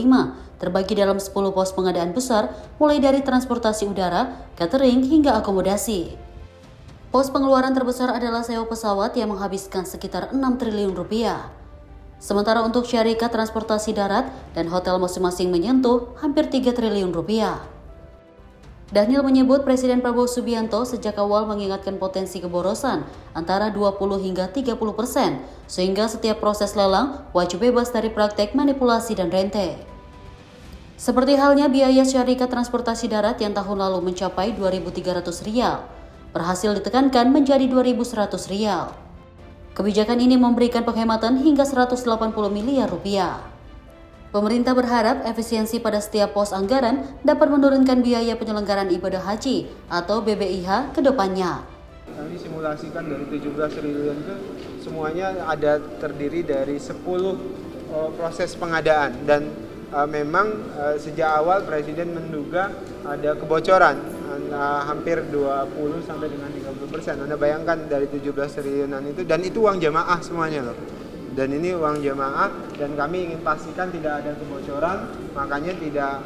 terbagi dalam 10 pos pengadaan besar, mulai dari transportasi udara, catering, hingga akomodasi. Pos pengeluaran terbesar adalah sewa pesawat yang menghabiskan sekitar 6 triliun rupiah. Sementara untuk syarikat transportasi darat dan hotel masing-masing menyentuh hampir 3 triliun rupiah. Danhil menyebut Presiden Prabowo Subianto sejak awal mengingatkan potensi keborosan antara 20 hingga 30%, sehingga setiap proses lelang wajib bebas dari praktek manipulasi dan rente. Seperti halnya biaya syarikat transportasi darat yang tahun lalu mencapai Rp2.300, berhasil ditekankan menjadi Rp2.100. Kebijakan ini memberikan penghematan hingga 180 miliar rupiah. Pemerintah berharap efisiensi pada setiap pos anggaran dapat menurunkan biaya penyelenggaraan ibadah haji atau BBIH ke depannya. Kami simulasikan dari 17 triliun itu semuanya ada terdiri dari 10 proses pengadaan, dan memang sejak awal Presiden menduga ada kebocoran hampir 20 sampai dengan 30%. Anda bayangkan dari 17 triliunan itu, dan itu uang jamaah semuanya loh. Dan ini uang jamaah, dan kami ingin pastikan tidak ada kebocoran, makanya tidak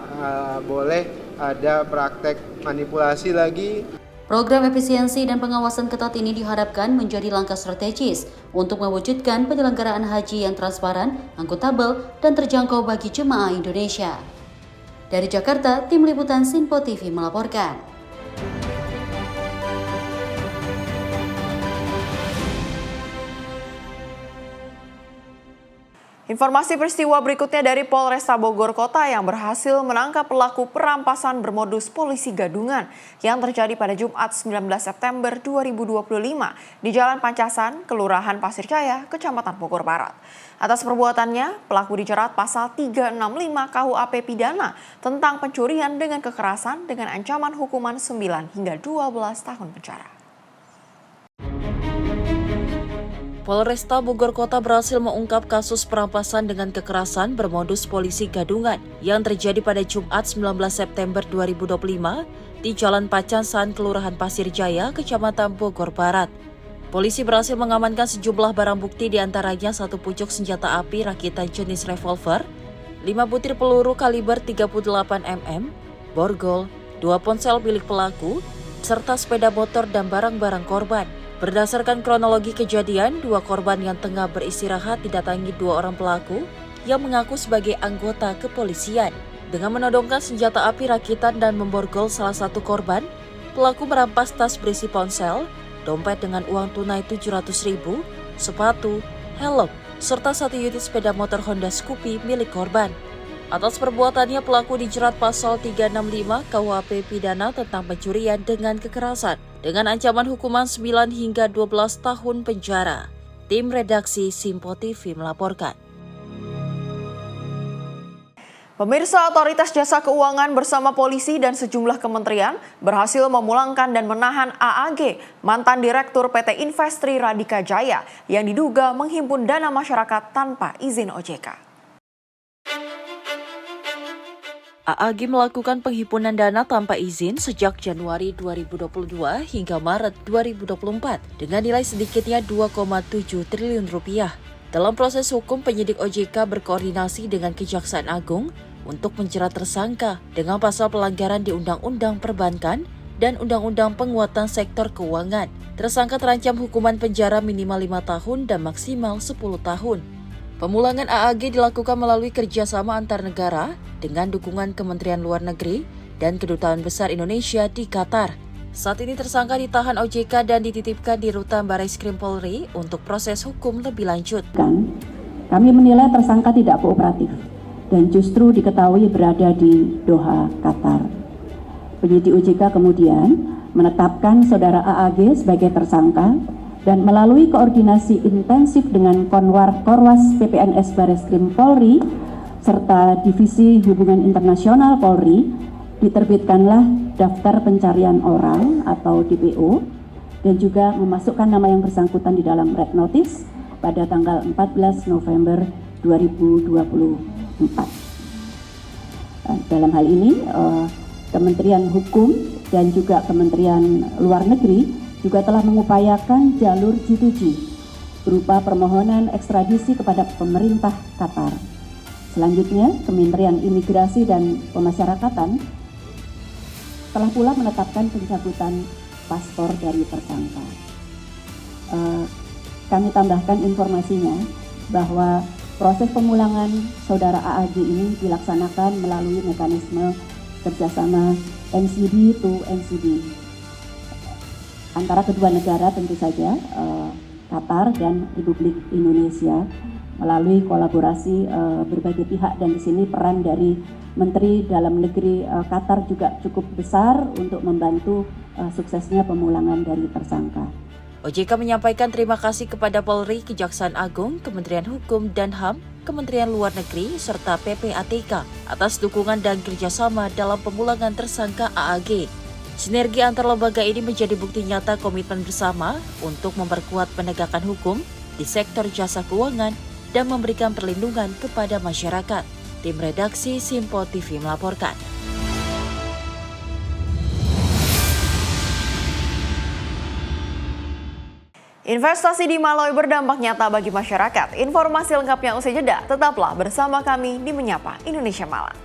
boleh ada praktek manipulasi lagi. Program efisiensi dan pengawasan ketat ini diharapkan menjadi langkah strategis untuk mewujudkan penyelenggaraan haji yang transparan, akuntabel, dan terjangkau bagi jemaah Indonesia. Dari Jakarta, tim liputan Sinpo TV melaporkan. Informasi peristiwa berikutnya dari Polresta Bogor Kota yang berhasil menangkap pelaku perampasan bermodus polisi gadungan yang terjadi pada Jumat 19 September 2025 di Jalan Pancasan, Kelurahan Pasir Jaya, Kecamatan Bogor Barat. Atas perbuatannya, pelaku dijerat pasal 365 KUHP Pidana tentang pencurian dengan kekerasan dengan ancaman hukuman 9 hingga 12 tahun penjara. Polresta Bogor Kota berhasil mengungkap kasus perampasan dengan kekerasan bermodus polisi gadungan yang terjadi pada Jumat 19 September 2025 di Jalan Pancasan, Kelurahan Pasir Jaya, Kecamatan Bogor Barat. Polisi berhasil mengamankan sejumlah barang bukti, diantaranya satu pucuk senjata api rakitan jenis revolver, 5 butir peluru kaliber 38 mm, borgol, 2 ponsel milik pelaku, serta sepeda motor dan barang-barang korban. Berdasarkan kronologi kejadian, 2 korban yang tengah beristirahat didatangi 2 orang pelaku yang mengaku sebagai anggota kepolisian. Dengan menodongkan senjata api rakitan dan memborgol salah satu korban, pelaku merampas tas berisi ponsel, dompet dengan uang tunai 700.000, sepatu, helm, serta 1 unit sepeda motor Honda Scoopy milik korban. Atas perbuatannya, pelaku dijerat pasal 365 KUHP Pidana tentang pencurian dengan kekerasan dengan ancaman hukuman 9 hingga 12 tahun penjara. Tim redaksi Simpo TV melaporkan. Pemirsa, Otoritas Jasa Keuangan bersama polisi dan sejumlah kementerian berhasil memulangkan dan menahan AAG, mantan Direktur PT Investri Radika Jaya, yang diduga menghimpun dana masyarakat tanpa izin OJK. AAG melakukan penghimpunan dana tanpa izin sejak Januari 2022 hingga Maret 2024 dengan nilai sedikitnya 2,7 triliun rupiah. Dalam proses hukum, penyidik OJK berkoordinasi dengan Kejaksaan Agung untuk menjerat tersangka dengan pasal pelanggaran di Undang-Undang Perbankan dan Undang-Undang Penguatan Sektor Keuangan. Tersangka terancam hukuman penjara minimal 5 tahun dan maksimal 10 tahun. Pemulangan AAG dilakukan melalui kerjasama antar negara dengan dukungan Kementerian Luar Negeri dan Kedutaan Besar Indonesia di Qatar. Saat ini tersangka ditahan OJK dan dititipkan di Rutan Barreskrim Polri untuk proses hukum lebih lanjut. Kami menilai tersangka tidak kooperatif dan justru diketahui berada di Doha, Qatar. Penyidik OJK kemudian menetapkan saudara AAG sebagai tersangka dan melalui koordinasi intensif dengan Korwas PPNS Barreskrim Polri serta Divisi Hubungan Internasional Polri, diterbitkanlah daftar pencarian orang atau DPO dan juga memasukkan nama yang bersangkutan di dalam red notice pada tanggal 14 November 2024. Dalam hal ini Kementerian Hukum dan juga Kementerian Luar Negeri juga telah mengupayakan jalur G2G berupa permohonan ekstradisi kepada pemerintah Qatar. Selanjutnya, Kementerian Imigrasi dan Pemasyarakatan telah pula menetapkan pencabutan paspor dari tersangka. Kami tambahkan informasinya bahwa proses pemulangan saudara AAG ini dilaksanakan melalui mekanisme kerjasama NCD to NCD antara kedua negara, tentu saja Qatar dan Republik Indonesia, melalui kolaborasi berbagai pihak, dan di sini peran dari Menteri Dalam Negeri Qatar juga cukup besar untuk membantu suksesnya pemulangan dari tersangka. OJK menyampaikan terima kasih kepada Polri, Kejaksaan Agung, Kementerian Hukum dan HAM, Kementerian Luar Negeri, serta PPATK atas dukungan dan kerjasama dalam pemulangan tersangka AAG. Sinergi antar lembaga ini menjadi bukti nyata komitmen bersama untuk memperkuat penegakan hukum di sektor jasa keuangan dan memberikan perlindungan kepada masyarakat. Tim redaksi Simpo TV melaporkan. Investasi di Malawi berdampak nyata bagi masyarakat. Informasi lengkapnya usai jeda. Tetaplah bersama kami di Menyapa Indonesia Malam.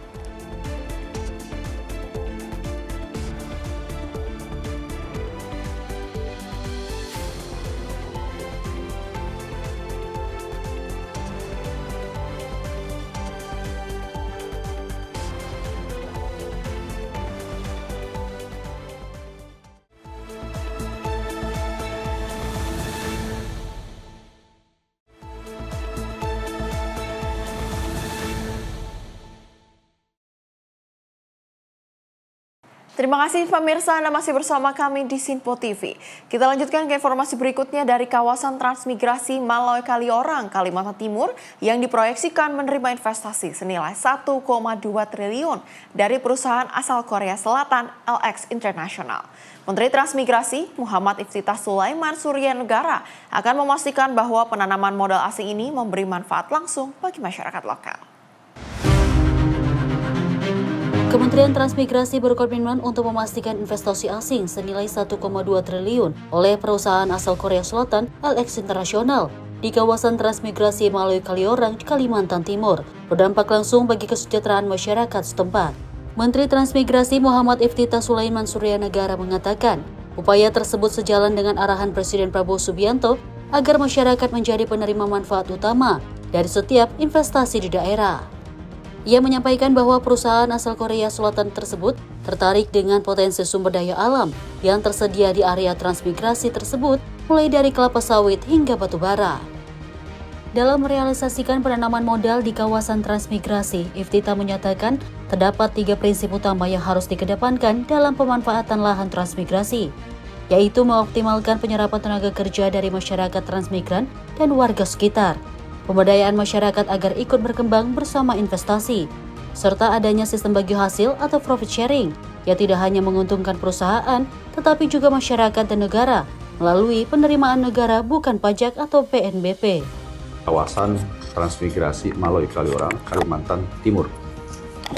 Terima kasih pemirsa, Anda masih bersama kami di Simpo TV. Kita lanjutkan ke informasi berikutnya dari kawasan transmigrasi Malawi Kaliorang, Kalimantan Timur yang diproyeksikan menerima investasi senilai 1,2 triliun dari perusahaan asal Korea Selatan LX International. Menteri Transmigrasi Muhammad Iftitah Sulaiman Suryanegara akan memastikan bahwa penanaman modal asing ini memberi manfaat langsung bagi masyarakat lokal. Kementerian Transmigrasi berkomitmen untuk memastikan investasi asing senilai 1,2 triliun oleh perusahaan asal Korea Selatan LX International di kawasan transmigrasi Malawi Kaliorang di Kalimantan Timur, berdampak langsung bagi kesejahteraan masyarakat setempat. Menteri Transmigrasi Muhammad Iftitah Sulaiman Suryanegara mengatakan, upaya tersebut sejalan dengan arahan Presiden Prabowo Subianto agar masyarakat menjadi penerima manfaat utama dari setiap investasi di daerah. Ia menyampaikan bahwa perusahaan asal Korea Selatan tersebut tertarik dengan potensi sumber daya alam yang tersedia di area transmigrasi tersebut, mulai dari kelapa sawit hingga batu bara. Dalam merealisasikan penanaman modal di kawasan transmigrasi, Iftitah menyatakan terdapat 3 prinsip utama yang harus dikedepankan dalam pemanfaatan lahan transmigrasi. yaitu mengoptimalkan penyerapan tenaga kerja dari masyarakat transmigran dan warga sekitar, pemberdayaan masyarakat agar ikut berkembang bersama investasi, serta adanya sistem bagi hasil atau profit sharing yang tidak hanya menguntungkan perusahaan, tetapi juga masyarakat dan negara melalui penerimaan negara bukan pajak atau PNBP. Kawasan transmigrasi Maloy Kaliurang, Kalimantan Timur.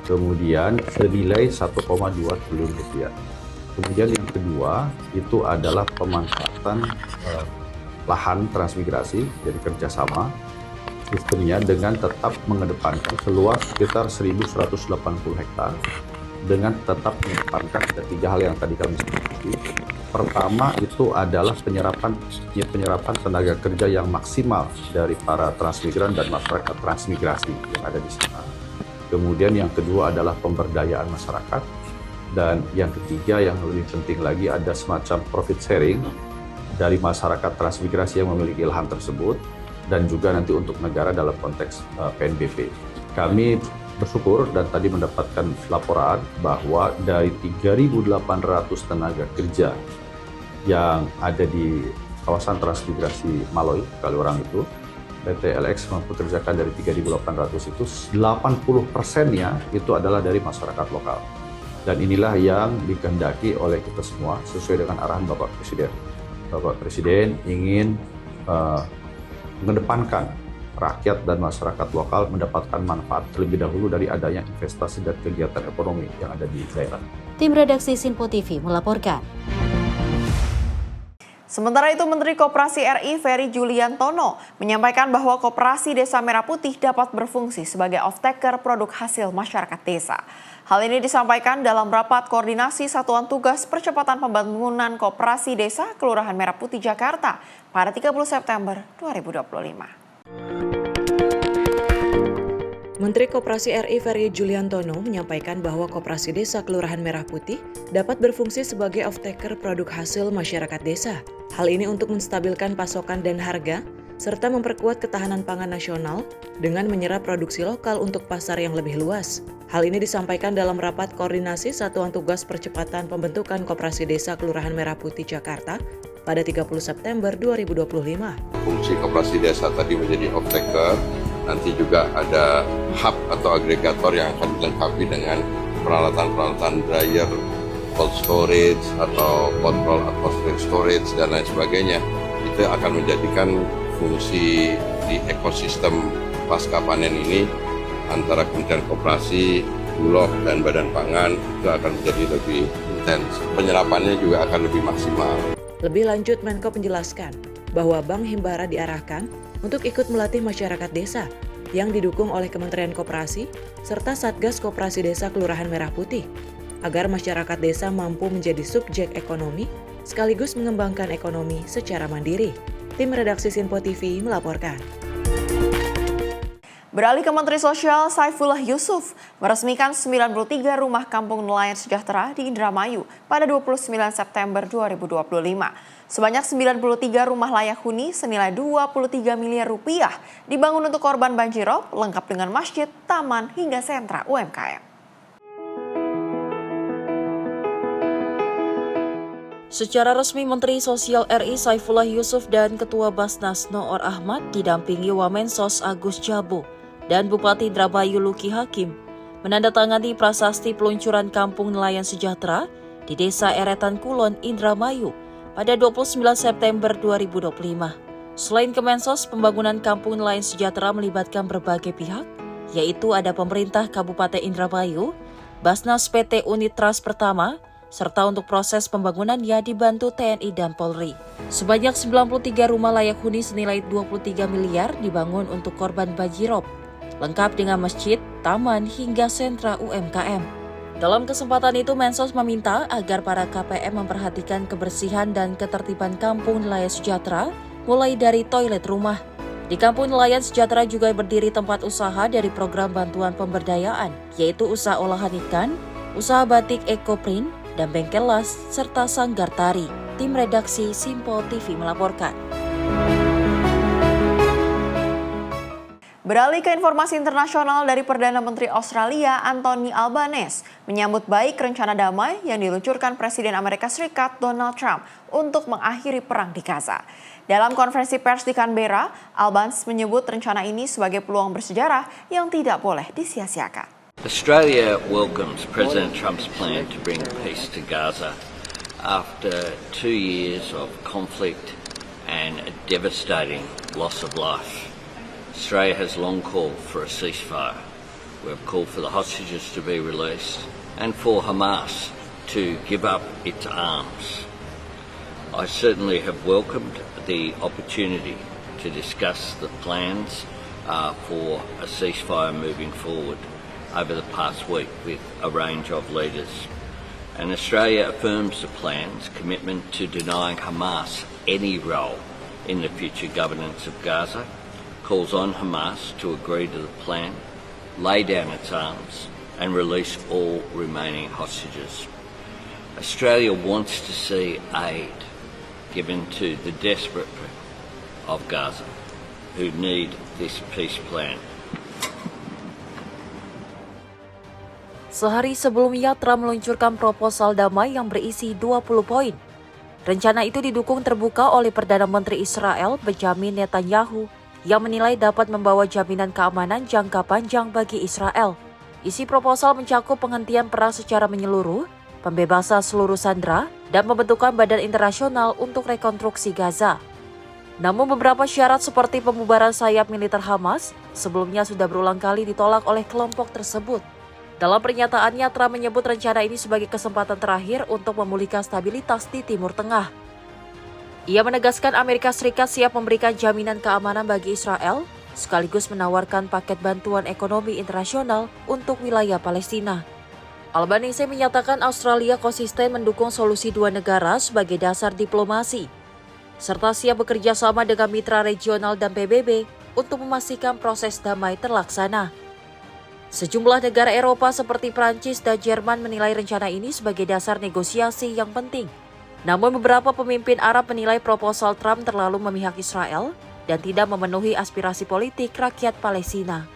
Kemudian senilai 1,2 triliun rupiah. Kemudian yang kedua itu adalah pemanfaatan lahan transmigrasi, jadi kerjasama sistemnya dengan tetap mengedepankan seluas sekitar 1.180 hektar dengan tetap mengedepankan ada 3 hal yang tadi kami sebutkan. Pertama itu adalah penyerapan tenaga kerja yang maksimal dari para transmigran dan masyarakat transmigrasi yang ada di sana. Kemudian yang kedua adalah pemberdayaan masyarakat. Dan yang ketiga yang lebih penting lagi ada semacam profit sharing dari masyarakat transmigrasi yang memiliki lahan tersebut dan juga nanti untuk negara dalam konteks PNBP. Kami bersyukur dan tadi mendapatkan laporan bahwa dari 3.800 tenaga kerja yang ada di kawasan transmigrasi Maloy, Kaliurang itu, PT LX mempekerjakan dari 3.800 itu 80%-nya itu adalah dari masyarakat lokal. Dan inilah yang dikehendaki oleh kita semua sesuai dengan arahan Bapak Presiden. Bapak Presiden ingin mengedepankan rakyat dan masyarakat lokal mendapatkan manfaat terlebih dahulu dari adanya investasi dan kegiatan ekonomi yang ada di daerah. Tim redaksi Sinpo TV melaporkan. Sementara itu, Menteri Koperasi RI Ferry Juliantono menyampaikan bahwa Koperasi Desa Merah Putih dapat berfungsi sebagai off-taker produk hasil masyarakat desa. Hal ini disampaikan dalam rapat koordinasi Satuan Tugas Percepatan Pembangunan Koperasi Desa Kelurahan Merah Putih, Jakarta pada 30 September 2025. Menteri Koperasi RI Ferry Juliantono menyampaikan bahwa Koperasi Desa Kelurahan Merah Putih dapat berfungsi sebagai off-taker produk hasil masyarakat desa. Hal ini untuk menstabilkan pasokan dan harga, serta memperkuat ketahanan pangan nasional dengan menyerap produksi lokal untuk pasar yang lebih luas. Hal ini disampaikan dalam rapat koordinasi Satuan Tugas Percepatan Pembentukan Koperasi Desa Kelurahan Merah Putih, Jakarta pada 30 September 2025. Fungsi koperasi desa tadi menjadi off-taker. Nanti juga ada hub atau agregator yang akan dilengkapi dengan peralatan-peralatan dryer, cold storage, atau control atmospheric storage, dan lain sebagainya. Itu akan menjadikan fungsi di ekosistem pasca panen ini antara Kementerian Koperasi, Bulog, dan Badan Pangan itu akan menjadi lebih intens. Penyerapannya juga akan lebih maksimal. Lebih lanjut, Menko menjelaskan bahwa Bank Himbara diarahkan untuk ikut melatih masyarakat desa yang didukung oleh Kementerian Koperasi serta Satgas Koperasi Desa Kelurahan Merah Putih agar masyarakat desa mampu menjadi subjek ekonomi sekaligus mengembangkan ekonomi secara mandiri. Tim redaksi Sinpo TV melaporkan. Beralih ke Menteri Sosial Saifullah Yusuf meresmikan 93 rumah kampung nelayan sejahtera di Indramayu pada 29 September 2025. Sebanyak 93 rumah layak huni senilai 23 miliar rupiah dibangun untuk korban banjirop, lengkap dengan masjid, taman, hingga sentra UMKM. Secara resmi, Menteri Sosial RI Saifullah Yusuf dan Ketua Basnas Noor Ahmad didampingi Wamensos Agus Jabo dan Bupati Indramayu Luki Hakim menandatangani prasasti peluncuran Kampung Nelayan Sejahtera di Desa Eretan Kulon, Indramayu pada 29 September 2025. Selain Kemensos, pembangunan Kampung Nelayan Sejahtera melibatkan berbagai pihak, yaitu ada pemerintah Kabupaten Indramayu, Basnas PT Unit Trust Pertama, serta untuk proses pembangunannya dibantu TNI dan Polri. Sebanyak 93 rumah layak huni senilai 23 miliar dibangun untuk korban banjirop, lengkap dengan masjid, taman, hingga sentra UMKM. Dalam kesempatan itu, Mensos meminta agar para KPM memperhatikan kebersihan dan ketertiban Kampung Nelayan Sejahtera, mulai dari toilet rumah. Di Kampung Nelayan Sejahtera juga berdiri tempat usaha dari program bantuan pemberdayaan, yaitu usaha olahan ikan, usaha batik ekoprint, dan bengkel las, serta sanggar tari. Tim redaksi Sinpo TV melaporkan. Beralih ke informasi internasional dari Perdana Menteri Australia Anthony Albanese menyambut baik rencana damai yang diluncurkan Presiden Amerika Serikat Donald Trump untuk mengakhiri perang di Gaza. Dalam konferensi pers di Canberra, Albanese menyebut rencana ini sebagai peluang bersejarah yang tidak boleh disia-siakan. Australia welcomes President Trump's plan to bring peace to Gaza after 2 years of conflict and a devastating loss of life. Australia has long called for a ceasefire. We have called for the hostages to be released and for Hamas to give up its arms. I certainly have welcomed the opportunity to discuss the plans for a ceasefire moving forward over the past week with a range of leaders. And Australia affirms the plan's commitment to denying Hamas any role in the future governance of Gaza, calls on Hamas to agree to the plan, lay down its arms and release all remaining hostages. Australia wants to see aid given to the desperate people of Gaza who need this peace plan. Sehari sebelumnya, Trump meluncurkan proposal damai yang berisi 20 poin. Rencana itu didukung terbuka oleh Perdana Menteri Israel Benjamin Netanyahu yang menilai dapat membawa jaminan keamanan jangka panjang bagi Israel. Isi proposal mencakup penghentian perang secara menyeluruh, pembebasan seluruh sandera, dan pembentukan badan internasional untuk rekonstruksi Gaza. Namun beberapa syarat seperti pembubaran sayap militer Hamas sebelumnya sudah berulang kali ditolak oleh kelompok tersebut. Dalam pernyataannya, Trump menyebut rencana ini sebagai kesempatan terakhir untuk memulihkan stabilitas di Timur Tengah. Ia menegaskan Amerika Serikat siap memberikan jaminan keamanan bagi Israel, sekaligus menawarkan paket bantuan ekonomi internasional untuk wilayah Palestina. Albanese menyatakan Australia konsisten mendukung solusi dua negara sebagai dasar diplomasi, serta siap bekerja sama dengan mitra regional dan PBB untuk memastikan proses damai terlaksana. Sejumlah negara Eropa seperti Prancis dan Jerman menilai rencana ini sebagai dasar negosiasi yang penting. Namun beberapa pemimpin Arab menilai proposal Trump terlalu memihak Israel dan tidak memenuhi aspirasi politik rakyat Palestina.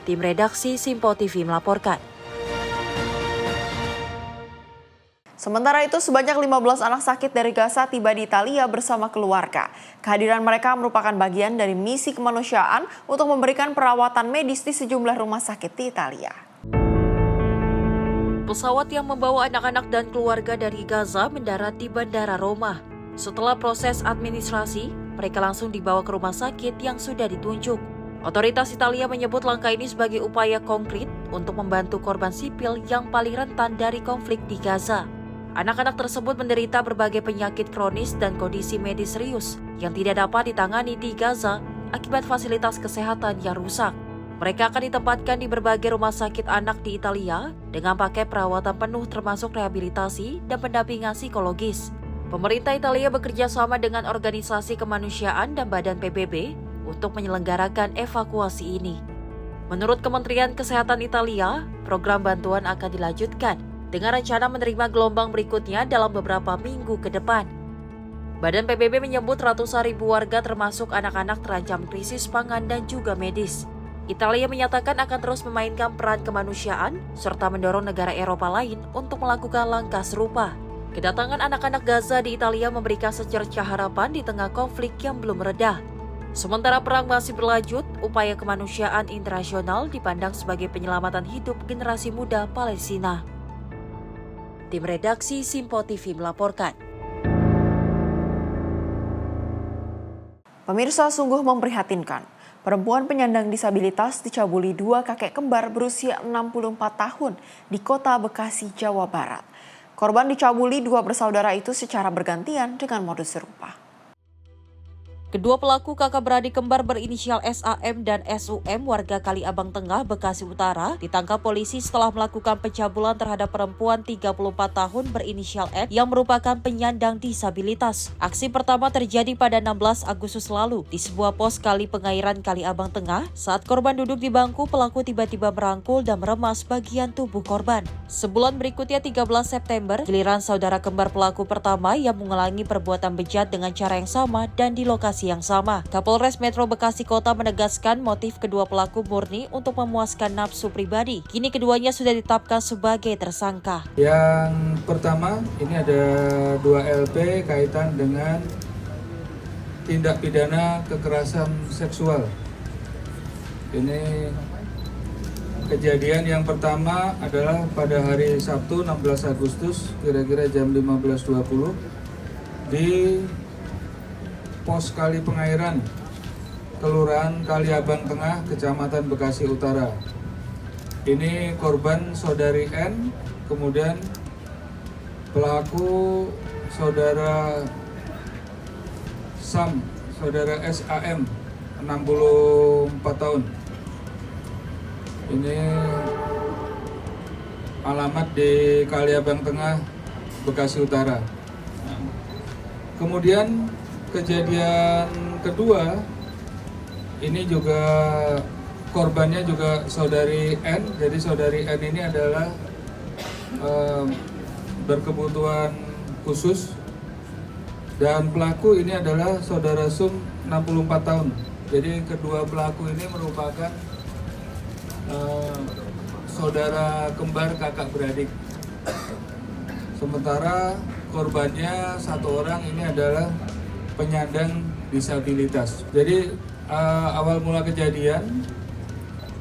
Tim redaksi Simpo TV melaporkan. Sementara itu, sebanyak 15 anak sakit dari Gaza tiba di Italia bersama keluarga. Kehadiran mereka merupakan bagian dari misi kemanusiaan untuk memberikan perawatan medis di sejumlah rumah sakit di Italia. Pesawat yang membawa anak-anak dan keluarga dari Gaza mendarat di Bandara Roma. Setelah proses administrasi, mereka langsung dibawa ke rumah sakit yang sudah ditunjuk. Otoritas Italia menyebut langkah ini sebagai upaya konkret untuk membantu korban sipil yang paling rentan dari konflik di Gaza. Anak-anak tersebut menderita berbagai penyakit kronis dan kondisi medis serius yang tidak dapat ditangani di Gaza akibat fasilitas kesehatan yang rusak. Mereka akan ditempatkan di berbagai rumah sakit anak di Italia dengan paket perawatan penuh termasuk rehabilitasi dan pendampingan psikologis. Pemerintah Italia bekerja sama dengan organisasi kemanusiaan dan badan PBB untuk menyelenggarakan evakuasi ini. Menurut Kementerian Kesehatan Italia, program bantuan akan dilanjutkan dengan rencana menerima gelombang berikutnya dalam beberapa minggu ke depan. Badan PBB menyebut ratusan ribu warga termasuk anak-anak terancam krisis pangan dan juga medis. Italia menyatakan akan terus memainkan peran kemanusiaan serta mendorong negara Eropa lain untuk melakukan langkah serupa. Kedatangan anak-anak Gaza di Italia memberikan secercah harapan di tengah konflik yang belum reda. Sementara perang masih berlanjut, upaya kemanusiaan internasional dipandang sebagai penyelamatan hidup generasi muda Palestina. Tim redaksi Simpo TV melaporkan. Pemirsa, sungguh memprihatinkan. Perempuan penyandang disabilitas dicabuli dua kakek kembar berusia 64 tahun di kota Bekasi, Jawa Barat. Korban dicabuli dua bersaudara itu secara bergantian dengan modus serupa. Kedua pelaku kakak beradik kembar berinisial SAM dan SUM warga Kaliabang Tengah, Bekasi Utara ditangkap polisi setelah melakukan pencabulan terhadap perempuan 34 tahun berinisial N yang merupakan penyandang disabilitas. Aksi pertama terjadi pada 16 Agustus lalu di sebuah pos kali pengairan Kaliabang Tengah. Saat korban duduk di bangku, pelaku tiba-tiba merangkul dan meremas bagian tubuh korban. Sebulan berikutnya 13 September, giliran saudara kembar pelaku pertama yang mengulangi perbuatan bejat dengan cara yang sama dan di lokasi lokasi yang sama. Kapolres Metro Bekasi Kota menegaskan motif kedua pelaku murni untuk memuaskan nafsu pribadi. Kini keduanya sudah ditetapkan sebagai tersangka. Yang pertama, ini ada 2 LP kaitan dengan tindak pidana kekerasan seksual. Ini kejadian yang pertama adalah pada hari Sabtu 16 Agustus kira-kira jam 15.20 di pos Kali Pengairan, Kelurahan Kaliabang Tengah, Kecamatan Bekasi Utara. Ini korban saudari N, kemudian pelaku saudara Sam, saudara SAM, 64 tahun. Ini alamat di Kaliabang Tengah, Bekasi Utara. Kemudian kejadian kedua, ini juga korbannya juga saudari N. Jadi saudari N ini adalah berkebutuhan khusus dan pelaku ini adalah saudara Sum, 64 tahun. Jadi kedua pelaku ini merupakan saudara kembar kakak beradik. Sementara korbannya satu orang ini adalah penyandang disabilitas. Jadi awal mula kejadian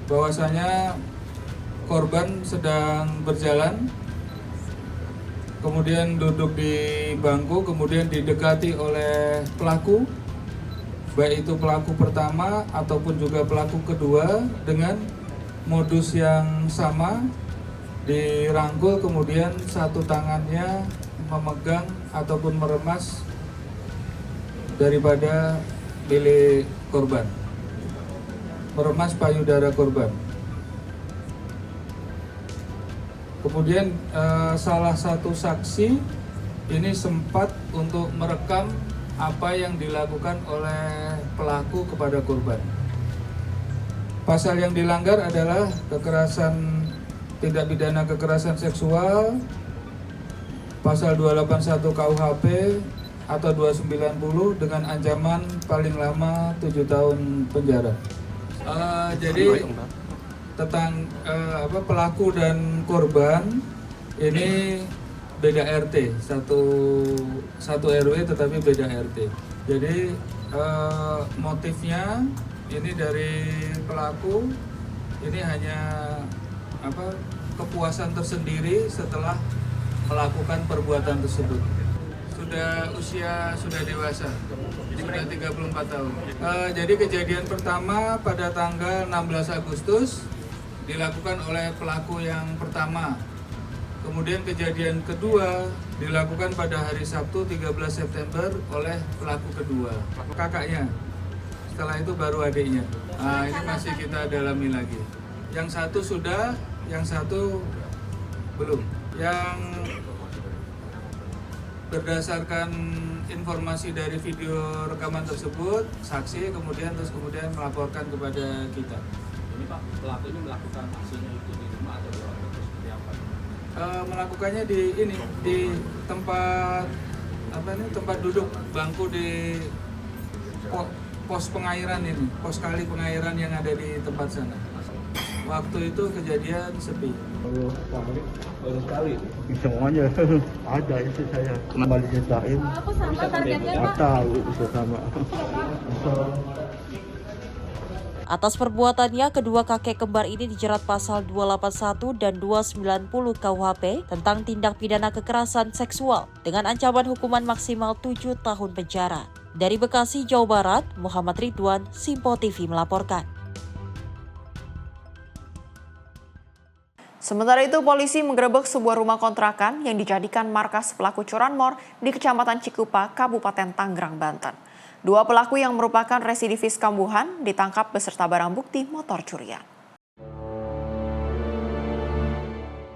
bahwasanya korban sedang berjalan, kemudian duduk di bangku, kemudian didekati oleh pelaku, baik itu pelaku pertama ataupun juga pelaku kedua dengan modus yang sama, dirangkul kemudian satu tangannya memegang ataupun meremas daripada milik korban, meremas payudara korban. Kemudian salah satu saksi ini sempat untuk merekam apa yang dilakukan oleh pelaku kepada korban. Pasal yang dilanggar adalah kekerasan, tindak pidana kekerasan seksual, pasal 281 KUHP atau 290 dengan ancaman paling lama 7 tahun penjara. Jadi tentang pelaku dan korban ini beda RT, satu RW tetapi beda RT. Jadi motifnya ini dari pelaku ini hanya kepuasan tersendiri setelah melakukan perbuatan tersebut. Sudah dewasa, sudah 34 tahun. Jadi kejadian pertama pada tanggal 16 Agustus dilakukan oleh pelaku yang pertama. Kemudian kejadian kedua dilakukan pada hari Sabtu 13 September oleh pelaku kedua, kakaknya. Setelah itu baru adiknya. Ini masih kita dalami lagi. Yang satu sudah, yang satu belum. Yang berdasarkan informasi dari video rekaman tersebut, saksi kemudian melaporkan kepada kita. Ini Pak, pelaku ini melakukan aksinya itu di rumah atau di luar seperti apa? Melakukannya di tempat tempat duduk bangku di pos pengairan ini, pos Kali Pengairan yang ada di tempat sana. Waktu itu kejadian sepi. Baru sekali. Semuanya ada itu saya kembali ceritain. Apa sama targetnya Pak? Tahu bisa sama. Atas perbuatannya, kedua kakek kembar ini dijerat pasal 281 dan 290 KUHP tentang tindak pidana kekerasan seksual dengan ancaman hukuman maksimal 7 tahun penjara. Dari Bekasi, Jawa Barat, Muhammad Ridwan, Simpo TV melaporkan. Sementara itu, polisi menggerebek sebuah rumah kontrakan yang dijadikan markas pelaku curanmor di Kecamatan Cikupa, Kabupaten Tangerang, Banten. 2 pelaku yang merupakan residivis kambuhan ditangkap beserta barang bukti motor curian.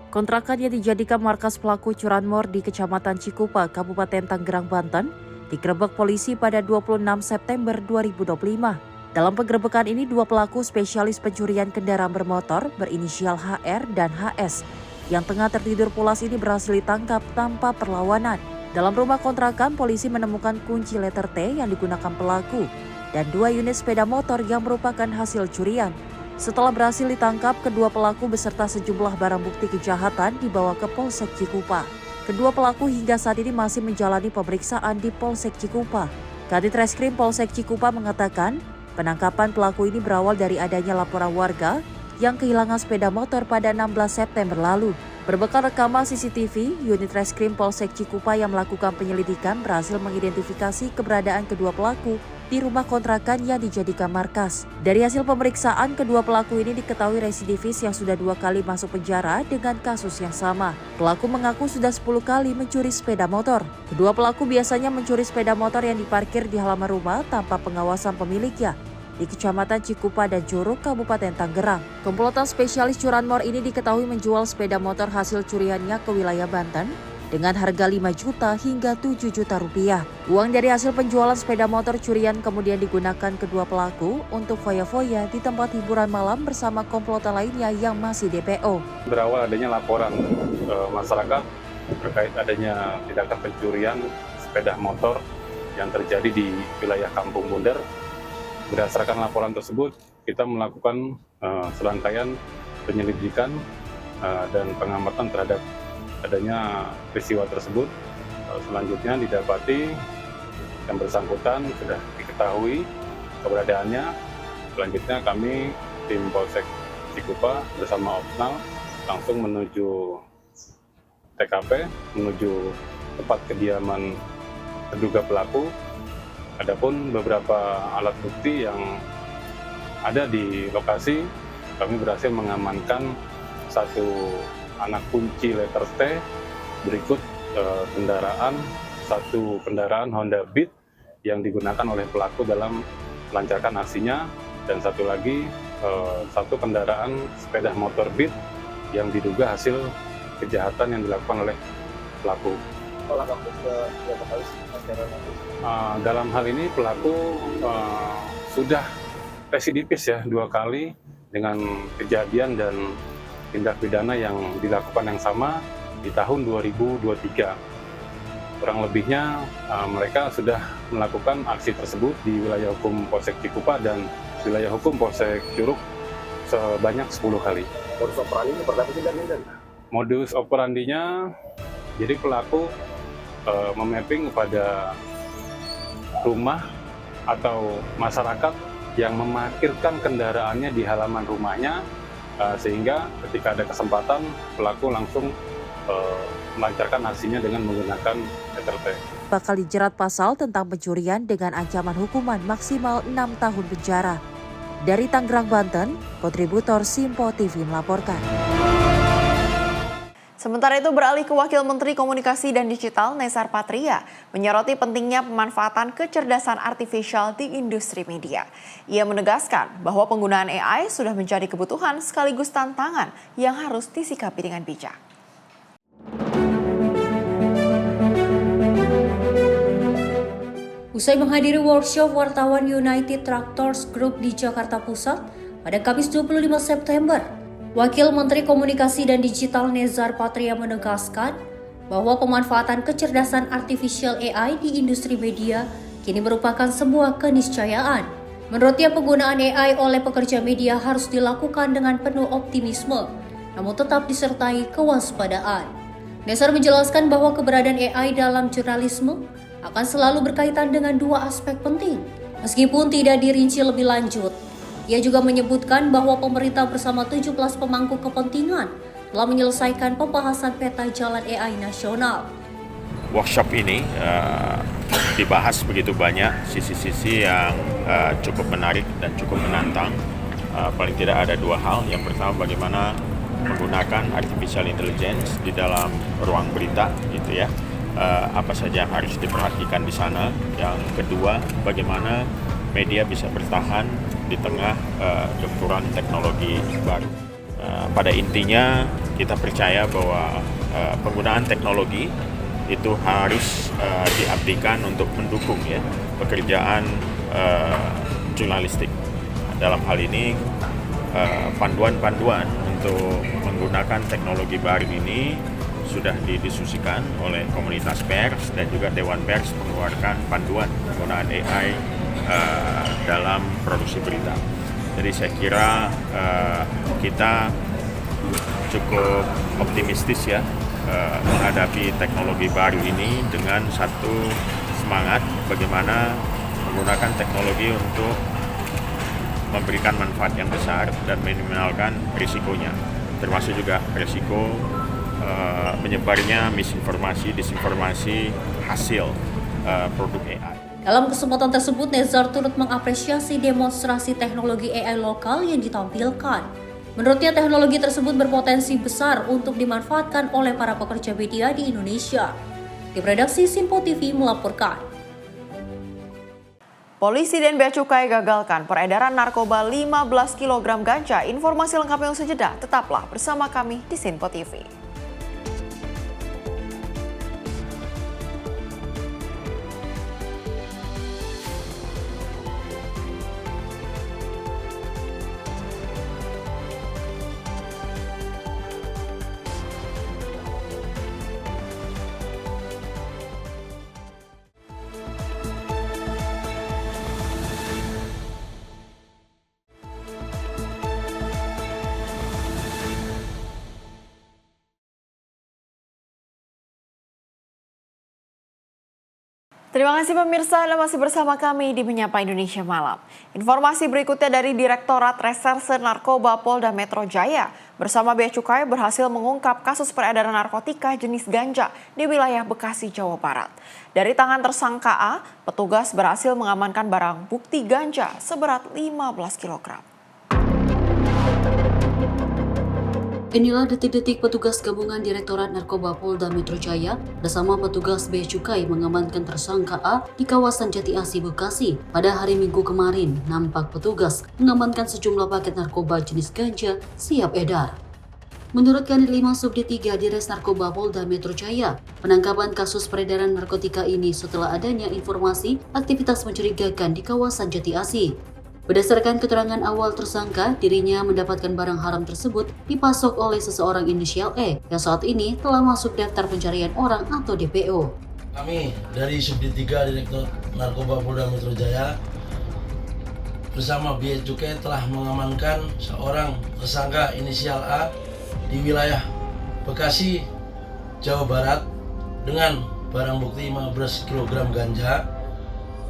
Kontrakan yang dijadikan markas pelaku curanmor di Kecamatan Cikupa, Kabupaten Tangerang, Banten, digerebek polisi pada 26 September 2025. Dalam penggerebekan ini, 2 pelaku spesialis pencurian kendaraan bermotor berinisial HR dan HS yang tengah tertidur pulas ini berhasil ditangkap tanpa perlawanan. Dalam rumah kontrakan, polisi menemukan kunci letter T yang digunakan pelaku dan 2 unit sepeda motor yang merupakan hasil curian. Setelah berhasil ditangkap, kedua pelaku beserta sejumlah barang bukti kejahatan dibawa ke Polsek Cikupa. Kedua pelaku hingga saat ini masih menjalani pemeriksaan di Polsek Cikupa. Kadit Reskrim Polsek Cikupa mengatakan, penangkapan pelaku ini berawal dari adanya laporan warga yang kehilangan sepeda motor pada 16 September lalu. Berbekal rekaman CCTV, unit Reskrim Polsek Cikupa yang melakukan penyelidikan berhasil mengidentifikasi keberadaan kedua pelaku di rumah kontrakan yang dijadikan markas. Dari hasil pemeriksaan, kedua pelaku ini diketahui residivis yang sudah 2 kali masuk penjara dengan kasus yang sama. Pelaku mengaku sudah 10 kali mencuri sepeda motor. Kedua pelaku biasanya mencuri sepeda motor yang diparkir di halaman rumah tanpa pengawasan pemiliknya di Kecamatan Cikupa dan Curug, Kabupaten Tangerang. Komplotan spesialis curanmor ini diketahui menjual sepeda motor hasil curiannya ke wilayah Banten dengan harga 5 juta hingga 7 juta rupiah. Uang dari hasil penjualan sepeda motor curian kemudian digunakan kedua pelaku untuk foya-foya di tempat hiburan malam bersama komplotan lainnya yang masih DPO. Berawal adanya laporan masyarakat terkait adanya tindakan pencurian sepeda motor yang terjadi di wilayah Kampung Bunder. Berdasarkan laporan tersebut, kita melakukan serangkaian penyelidikan dan pengamatan terhadap adanya peristiwa tersebut. Selanjutnya didapati yang bersangkutan sudah diketahui keberadaannya. Selanjutnya kami tim Polsek Cikupa bersama Opsnal langsung menuju TKP, menuju tempat kediaman terduga pelaku. Adapun beberapa alat bukti yang ada di lokasi, kami berhasil mengamankan 1 anak kunci letter T, berikut kendaraan, 1 kendaraan Honda Beat yang digunakan oleh pelaku dalam melancarkan aksinya, dan 1 lagi 1 kendaraan sepeda motor Beat yang diduga hasil kejahatan yang dilakukan oleh pelaku. Dalam hal ini pelaku sudah residivis ya 2 kali dengan kejadian dan tindak pidana yang dilakukan yang sama di tahun 2023. Kurang lebihnya mereka sudah melakukan aksi tersebut di wilayah hukum Polsek Cikupa dan wilayah hukum Polsek Curug sebanyak 10 kali. Modus operandinya pernah tidak? Modus operandinya, jadi pelaku memapping kepada rumah atau masyarakat yang memarkirkan kendaraannya di halaman rumahnya, sehingga ketika ada kesempatan pelaku langsung melancarkan aksinya dengan menggunakan letter T. Bakal dijerat pasal tentang pencurian dengan ancaman hukuman maksimal 6 tahun penjara. Dari Tangerang, Banten, kontributor Simpo TV melaporkan. Sementara itu beralih ke Wakil Menteri Komunikasi dan Digital Nezar Patria menyoroti pentingnya pemanfaatan kecerdasan artifisial di industri media. Ia menegaskan bahwa penggunaan AI sudah menjadi kebutuhan sekaligus tantangan yang harus disikapi dengan bijak. Usai menghadiri workshop wartawan United Tractors Group di Jakarta Pusat pada Kamis 25 September, Wakil Menteri Komunikasi dan Digital Nezar Patria menegaskan bahwa pemanfaatan kecerdasan artifisial AI di industri media kini merupakan sebuah keniscayaan. Menurutnya, penggunaan AI oleh pekerja media harus dilakukan dengan penuh optimisme, namun tetap disertai kewaspadaan. Nezar menjelaskan bahwa keberadaan AI dalam jurnalisme akan selalu berkaitan dengan 2 aspek penting, meskipun tidak dirinci lebih lanjut. Ia juga menyebutkan bahwa pemerintah bersama 17 pemangku kepentingan telah menyelesaikan pembahasan peta jalan AI nasional. Workshop ini dibahas begitu banyak sisi-sisi yang cukup menarik dan cukup menantang. Paling tidak ada 2 hal. Yang pertama, bagaimana menggunakan artificial intelligence di dalam ruang berita, gitu ya. Apa saja yang harus diperhatikan di sana. Yang kedua, bagaimana media bisa bertahan di tengah gempuran teknologi baru. Pada intinya kita percaya bahwa penggunaan teknologi itu harus diabdikan untuk mendukung ya pekerjaan jurnalistik. Dalam hal ini panduan-panduan untuk menggunakan teknologi baru ini sudah didiskusikan oleh komunitas pers dan juga Dewan Pers mengeluarkan panduan penggunaan AI dalam produksi berita. Jadi saya kira kita cukup optimistis ya menghadapi teknologi baru ini dengan satu semangat bagaimana menggunakan teknologi untuk memberikan manfaat yang besar dan meminimalkan risikonya, termasuk juga risiko menyebarnya misinformasi, disinformasi hasil produk AI. Dalam kesempatan tersebut, Nezar turut mengapresiasi demonstrasi teknologi AI lokal yang ditampilkan. Menurutnya, teknologi tersebut berpotensi besar untuk dimanfaatkan oleh para pekerja media di Indonesia. Tim redaksi Simpo TV melaporkan. Polisi dan Bea Cukai gagalkan peredaran narkoba 15 kg ganja. Informasi lengkapnya usai jeda. Tetaplah bersama kami di Simpo TV. Terima kasih pemirsa, Anda masih bersama kami di Menyapa Indonesia Malam. Informasi berikutnya dari Direktorat Reserse Narkoba Polda Metro Jaya bersama Bea Cukai berhasil mengungkap kasus peredaran narkotika jenis ganja di wilayah Bekasi, Jawa Barat. Dari tangan tersangka A, petugas berhasil mengamankan barang bukti ganja seberat 15 kg. Inilah detik-detik petugas gabungan Direktorat Narkoba Polda Metro Jaya bersama petugas Bea Cukai mengamankan tersangka A di kawasan Jati Asih, Bekasi. Pada hari Minggu kemarin, nampak petugas mengamankan sejumlah paket narkoba jenis ganja siap edar. Menurut Kanit 5 Subdit 3 Dires Narkoba Polda Metro Jaya, penangkapan kasus peredaran narkotika ini setelah adanya informasi aktivitas mencurigakan di kawasan Jati Asih. Berdasarkan keterangan awal tersangka, dirinya mendapatkan barang haram tersebut dipasok oleh seseorang inisial E yang saat ini telah masuk daftar pencarian orang atau DPO. Kami dari Subdit 3 Direktur Narkoba Polda Metro Jaya bersama Bea Cukai telah mengamankan seorang tersangka inisial A di wilayah Bekasi, Jawa Barat dengan barang bukti 15 kg ganja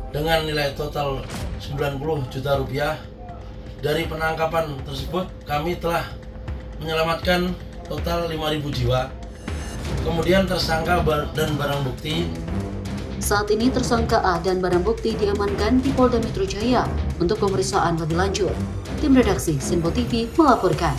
dengan nilai total 90 juta rupiah. Dari penangkapan tersebut kami telah menyelamatkan total 5.000 jiwa. Kemudian tersangka dan barang bukti. Saat ini tersangka A dan barang bukti diamankan di Polda Metro Jaya untuk pemeriksaan lebih lanjut. Tim redaksi Simpo TV melaporkan.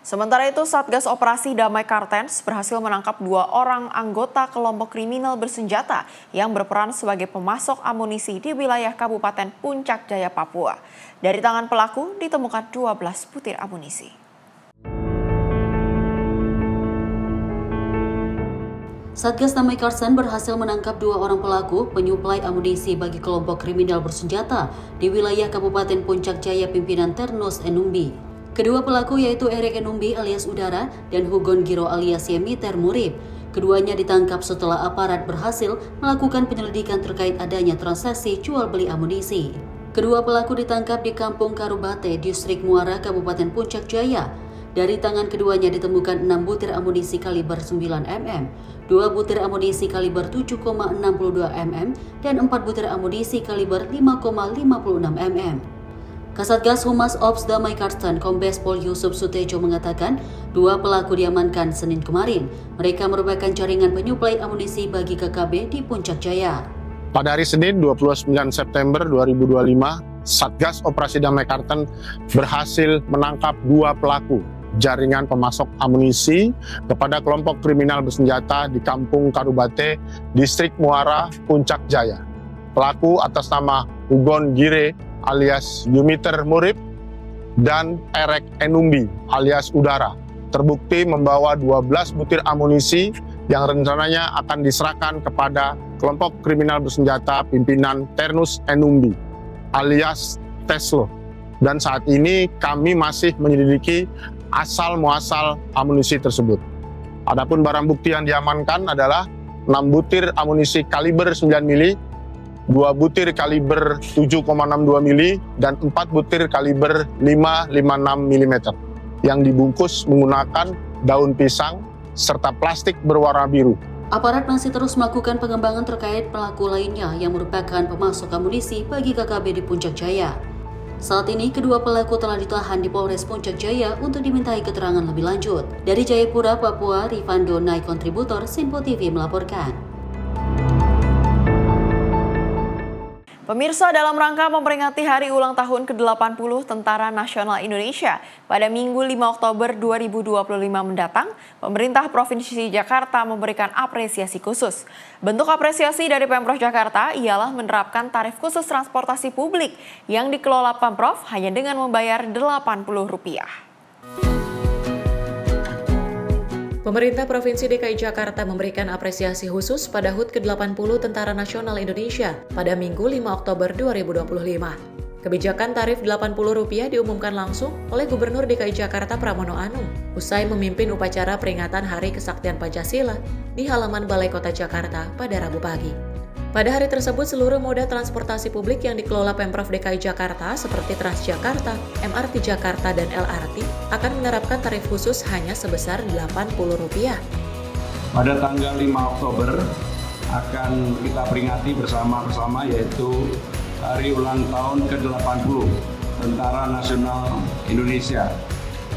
Sementara itu, Satgas Operasi Damai Kartens berhasil menangkap 2 orang anggota kelompok kriminal bersenjata yang berperan sebagai pemasok amunisi di wilayah Kabupaten Puncak Jaya, Papua. Dari tangan pelaku ditemukan 12 butir amunisi. Satgas Damai Kartens berhasil menangkap 2 orang pelaku penyuplai amunisi bagi kelompok kriminal bersenjata di wilayah Kabupaten Puncak Jaya pimpinan Ternus Enumbi. Kedua pelaku yaitu Erik Enumbi alias Udara dan Hugon Giro alias Yemiter Murib. Keduanya ditangkap setelah aparat berhasil melakukan penyelidikan terkait adanya transaksi jual beli amunisi. Kedua pelaku ditangkap di Kampung Karubate, Distrik Muara, Kabupaten Puncak Jaya. Dari tangan keduanya ditemukan 6 butir amunisi kaliber 9 mm, 2 butir amunisi kaliber 7,62 mm, dan 4 butir amunisi kaliber 5,56 mm. Kasatgas Humas Ops Damai Kartens Kombes Pol Yusuf Sutejo mengatakan 2 pelaku diamankan Senin kemarin. Mereka merupakan jaringan penyuplai amunisi bagi KKB di Puncak Jaya. Pada hari Senin 29 September 2025, Satgas Operasi Damai Kartens berhasil menangkap 2 pelaku jaringan pemasok amunisi kepada kelompok kriminal bersenjata di Kampung Karubate, Distrik Muara, Puncak Jaya. Pelaku atas nama Hugon Gire alias Yemiter Murib dan Erik Enumbi alias Udara terbukti membawa 12 butir amunisi yang rencananya akan diserahkan kepada kelompok kriminal bersenjata pimpinan Ternus Enumbi alias Teslo. Dan saat ini kami masih menyelidiki asal muasal amunisi tersebut. Adapun barang bukti yang diamankan adalah 6 butir amunisi kaliber 9 mili, 2 butir kaliber 7,62 mili, dan 4 butir kaliber 5,56 mm yang dibungkus menggunakan daun pisang serta plastik berwarna biru. Aparat masih terus melakukan pengembangan terkait pelaku lainnya yang merupakan pemasok amunisi bagi KKB di Puncak Jaya. Saat ini, kedua pelaku telah ditahan di Polres Puncak Jaya untuk dimintai keterangan lebih lanjut. Dari Jayapura, Papua, Rifando Nai, kontributor Sinpo TV melaporkan. Pemirsa, dalam rangka memperingati hari ulang tahun ke-80 Tentara Nasional Indonesia pada Minggu 5 Oktober 2025 mendatang, pemerintah Provinsi Jakarta memberikan apresiasi khusus. Bentuk apresiasi dari Pemprov Jakarta ialah menerapkan tarif khusus transportasi publik yang dikelola Pemprov hanya dengan membayar Rp80. Pemerintah Provinsi DKI Jakarta memberikan apresiasi khusus pada HUT ke-80 Tentara Nasional Indonesia pada Minggu 5 Oktober 2025. Kebijakan tarif Rp80 diumumkan langsung oleh Gubernur DKI Jakarta Pramono Anung usai memimpin upacara peringatan Hari Kesaktian Pancasila di halaman Balai Kota Jakarta pada Rabu pagi. Pada hari tersebut, seluruh moda transportasi publik yang dikelola Pemprov DKI Jakarta seperti Transjakarta, MRT Jakarta, dan LRT akan menerapkan tarif khusus hanya sebesar Rp80. Pada tanggal 5 Oktober akan kita peringati bersama-sama yaitu Hari Ulang Tahun ke-80 Tentara Nasional Indonesia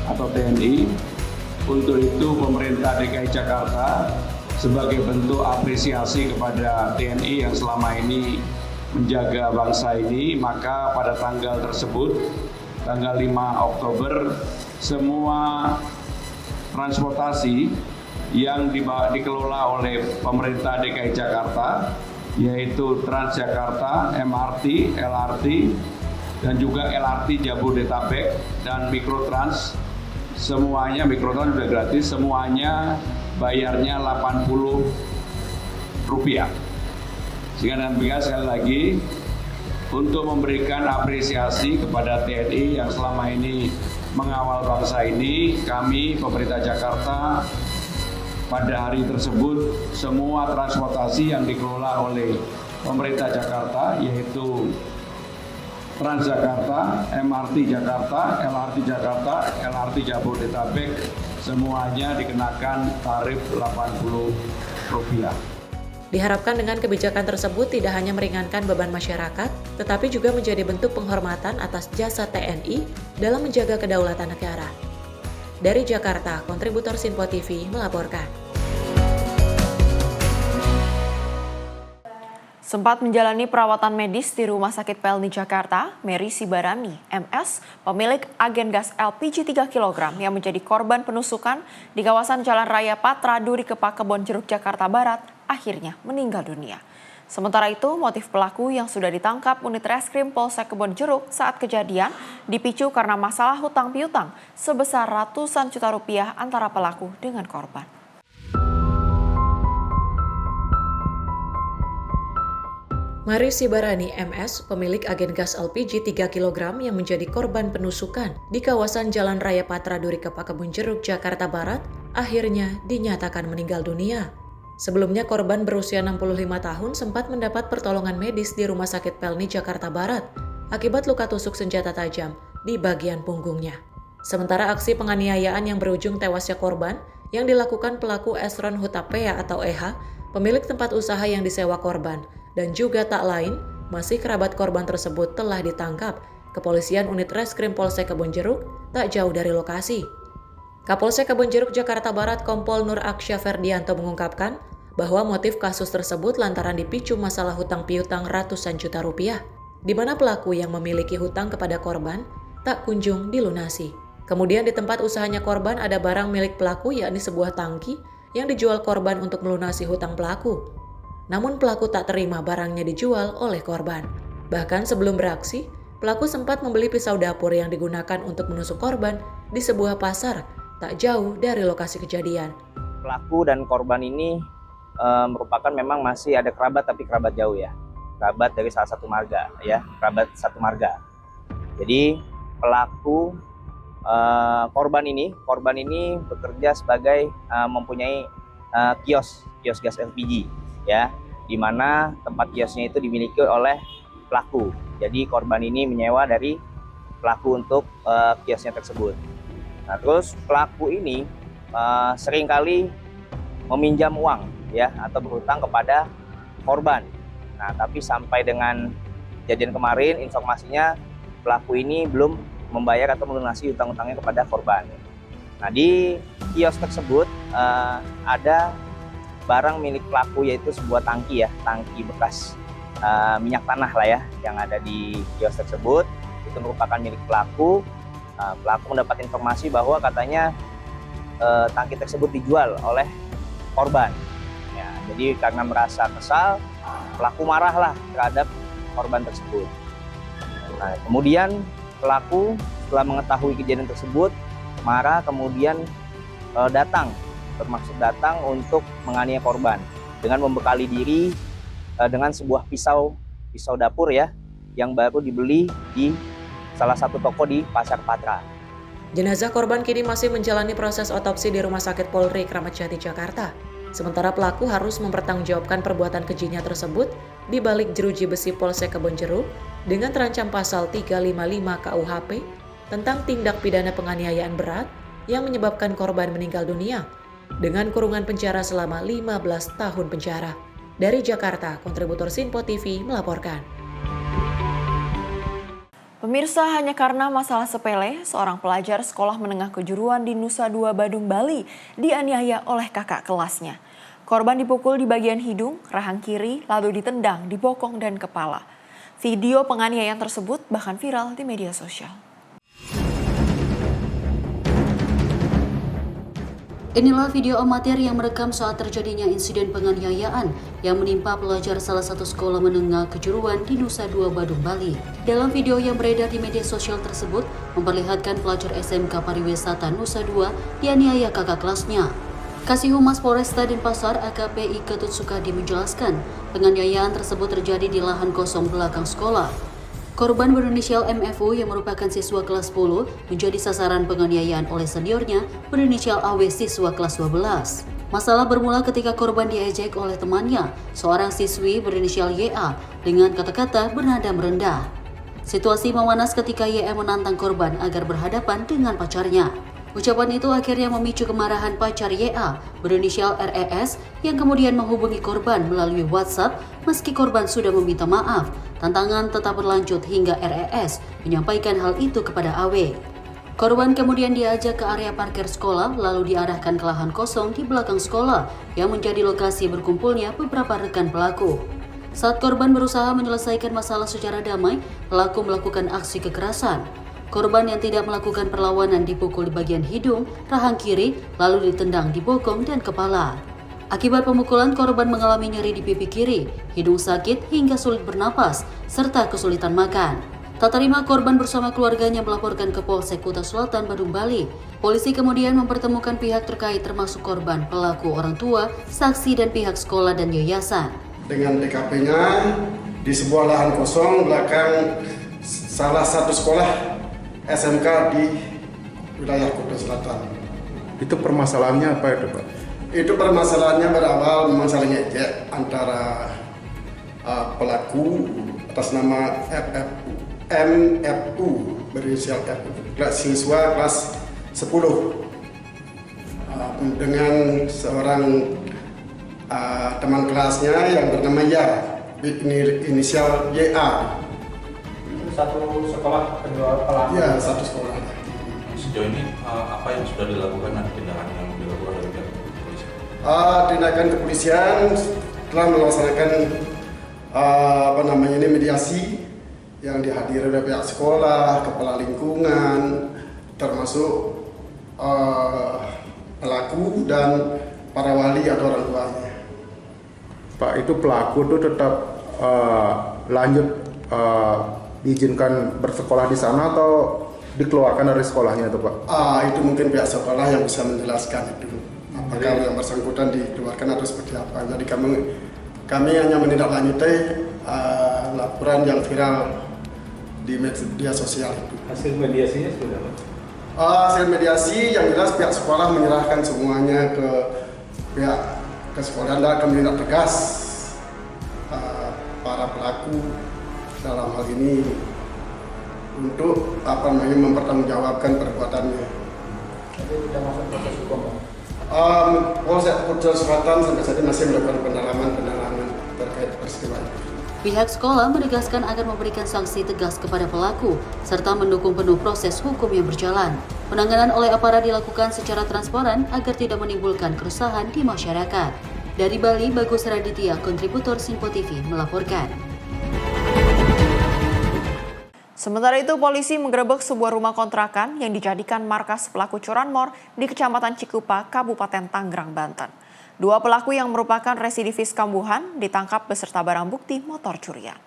atau TNI. Untuk itu pemerintah DKI Jakarta sebagai bentuk apresiasi kepada TNI yang selama ini menjaga bangsa ini, maka pada tanggal tersebut, tanggal 5 Oktober, semua transportasi yang dikelola oleh pemerintah DKI Jakarta, yaitu Transjakarta, MRT, LRT, dan juga LRT Jabodetabek dan Mikrotrans, semuanya, Mikrotrans sudah gratis, semuanya bayarnya Rp80. Sehingga dengan demikian sekali lagi untuk memberikan apresiasi kepada TNI yang selama ini mengawal bangsa ini, kami pemerintah Jakarta pada hari tersebut semua transportasi yang dikelola oleh pemerintah Jakarta yaitu Transjakarta, MRT Jakarta, LRT Jakarta, LRT Jabodetabek, semuanya dikenakan tarif Rp80. Diharapkan dengan kebijakan tersebut tidak hanya meringankan beban masyarakat, tetapi juga menjadi bentuk penghormatan atas jasa TNI dalam menjaga kedaulatan negara. Dari Jakarta, kontributor Sinpo TV melaporkan. Sempat menjalani perawatan medis di Rumah Sakit Pelni Jakarta, Mary Sibarani, MS, pemilik agen gas LPG 3 kg yang menjadi korban penusukan di kawasan Jalan Raya Patra, Duri Kepak, Kebonjeruk, Jakarta Barat, akhirnya meninggal dunia. Sementara itu, motif pelaku yang sudah ditangkap unit reskrim Polsek Kebonjeruk saat kejadian dipicu karena masalah hutang piutang sebesar ratusan juta rupiah antara pelaku dengan korban. Mary Sibarani, MS, pemilik agen gas LPG 3 kg yang menjadi korban penusukan di kawasan Jalan Raya Patra, Duri Kepak, Kebonjeruk, Jakarta Barat, akhirnya dinyatakan meninggal dunia. Sebelumnya korban berusia 65 tahun sempat mendapat pertolongan medis di Rumah Sakit Pelni, Jakarta Barat, akibat luka tusuk senjata tajam di bagian punggungnya. Sementara aksi penganiayaan yang berujung tewasnya korban yang dilakukan pelaku Esron Hutapea atau EH, pemilik tempat usaha yang disewa korban, dan juga tak lain, masih kerabat korban tersebut telah ditangkap Kepolisian Unit Reskrim Polsek Kebonjeruk tak jauh dari lokasi. Kapolsek Kebonjeruk, Jakarta Barat, Kompol Nur Aksya Ferdianto mengungkapkan bahwa motif kasus tersebut lantaran dipicu masalah hutang piutang ratusan juta rupiah, di mana pelaku yang memiliki hutang kepada korban tak kunjung dilunasi. Kemudian di tempat usahanya korban ada barang milik pelaku yakni sebuah tangki yang dijual korban untuk melunasi hutang pelaku. Namun pelaku tak terima barangnya dijual oleh korban. Bahkan sebelum beraksi, pelaku sempat membeli pisau dapur yang digunakan untuk menusuk korban di sebuah pasar tak jauh dari lokasi kejadian. Pelaku dan korban ini merupakan memang masih ada kerabat tapi kerabat jauh ya. Kerabat dari salah satu marga ya, kerabat satu marga. Jadi pelaku korban ini bekerja sebagai mempunyai kios gas LPG, ya, di mana tempat kiosnya itu dimiliki oleh pelaku. Jadi korban ini menyewa dari pelaku untuk kiosnya tersebut. Nah, terus pelaku ini seringkali meminjam uang, ya, atau berhutang kepada korban. Nah, tapi sampai dengan kejadian kemarin, informasinya pelaku ini belum membayar atau melunasi hutang-hutangnya kepada korban. Nah, di kios tersebut ada barang milik pelaku, yaitu sebuah tangki, ya, tangki bekas minyak tanah lah, ya, yang ada di kios tersebut. Itu merupakan milik pelaku. Pelaku mendapat informasi bahwa katanya tangki tersebut dijual oleh korban. Ya, jadi karena merasa kesal, pelaku marahlah terhadap korban tersebut. Nah, kemudian pelaku setelah mengetahui kejadian tersebut marah, kemudian bermaksud datang untuk menganiaya korban dengan membekali diri dengan sebuah pisau dapur, ya, yang baru dibeli di salah satu toko di Pasar Patra. Jenazah korban kini masih menjalani proses otopsi di Rumah Sakit Polri Kramat Jati, Jakarta. Sementara pelaku harus mempertanggungjawabkan perbuatan kejinya tersebut di balik jeruji besi Polsek Kebonjeruk dengan terancam pasal 355 KUHP tentang tindak pidana penganiayaan berat yang menyebabkan korban meninggal dunia dengan kurungan penjara selama 15 tahun penjara. Dari Jakarta, kontributor Sinpo TV melaporkan. Pemirsa, hanya karena masalah sepele, seorang pelajar sekolah menengah kejuruan di Nusa Dua Badung, Bali dianiaya oleh kakak kelasnya. Korban dipukul di bagian hidung, rahang kiri, lalu ditendang di bokong dan kepala. Video penganiayaan tersebut bahkan viral di media sosial. Inilah video amatir yang merekam saat terjadinya insiden penganiayaan yang menimpa pelajar salah satu sekolah menengah kejuruan di Nusa Dua Badung, Bali. Dalam video yang beredar di media sosial tersebut, memperlihatkan pelajar SMK Pariwisata Nusa Dua dianiaya kakak kelasnya. Kasih Humas Polresta Denpasar AKP Ketut Sukadi menjelaskan, penganiayaan tersebut terjadi di lahan kosong belakang sekolah. Korban berinisial MFU yang merupakan siswa kelas 10 menjadi sasaran penganiayaan oleh seniornya berinisial AW siswa kelas 12. Masalah bermula ketika korban diejek oleh temannya, seorang siswi berinisial YA dengan kata-kata bernada merendah. Situasi memanas ketika YA menantang korban agar berhadapan dengan pacarnya. Ucapan itu akhirnya memicu kemarahan pacar YA berinisial RES yang kemudian menghubungi korban melalui WhatsApp meski korban sudah meminta maaf. Tantangan tetap berlanjut hingga RES menyampaikan hal itu kepada AW. Korban kemudian diajak ke area parkir sekolah lalu diarahkan ke lahan kosong di belakang sekolah yang menjadi lokasi berkumpulnya beberapa rekan pelaku. Saat korban berusaha menyelesaikan masalah secara damai, pelaku melakukan aksi kekerasan. Korban yang tidak melakukan perlawanan dipukul di bagian hidung, rahang kiri, lalu ditendang di bokong dan kepala. Akibat pemukulan, korban mengalami nyeri di pipi kiri, hidung sakit hingga sulit bernapas, serta kesulitan makan. Tak terima, korban bersama keluarganya melaporkan ke Polsek Kuta Selatan, Badung, Bali. Polisi kemudian mempertemukan pihak terkait termasuk korban, pelaku, orang tua, saksi, dan pihak sekolah dan yayasan. Dengan TKP-nya di sebuah lahan kosong belakang salah satu sekolah SMK di wilayah Kuta Selatan. Itu permasalahannya apa itu, Pak? Itu permasalahannya berawal masalah ngejek antara pelaku atas nama MFU berinisial F, siswa kelas 10 dengan seorang teman kelasnya yang bernama Ya, inisial YA. Satu sekolah kedua pelaku? Ya, satu sekolah. Sejauh ini apa yang sudah dilakukan, ada tindakan yang dilakukan oleh pihak kepolisian? Tindakan kepolisian telah melaksanakan mediasi yang dihadiri oleh pihak sekolah, kepala lingkungan, termasuk pelaku dan para wali atau orang tuanya. Pak, itu pelaku itu tetap lanjut diizinkan bersekolah di sana atau dikeluarkan dari sekolahnya itu, Pak? Itu mungkin pihak sekolah yang bisa menjelaskan itu. Apakah yang bersangkutan dikeluarkan atau seperti apa. Jadi kami hanya menindaklanjuti laporan yang viral di media sosial itu. Hasil mediasinya sudah apa? Hasil mediasi yang jelas pihak sekolah menyerahkan semuanya ke pihak sekolah dan akan menindak tegas para pelaku dalam hal ini untuk mempertanggungjawabkan perbuatannya. Tapi sudah masuk proses hukum, Pak? Polsek Pucel Selatan sampai saat ini masih melakukan pendalaman terkait peristiwa itu. Pihak sekolah menegaskan akan memberikan sanksi tegas kepada pelaku, serta mendukung penuh proses hukum yang berjalan. Penanganan oleh aparat dilakukan secara transparan agar tidak menimbulkan keresahan di masyarakat. Dari Bali, Bagus Raditya, kontributor Simpo TV, melaporkan. Sementara itu, polisi menggerebek sebuah rumah kontrakan yang dijadikan markas pelaku curanmor di Kecamatan Cikupa, Kabupaten Tangerang, Banten. 2 pelaku yang merupakan residivis kambuhan ditangkap beserta barang bukti motor curian.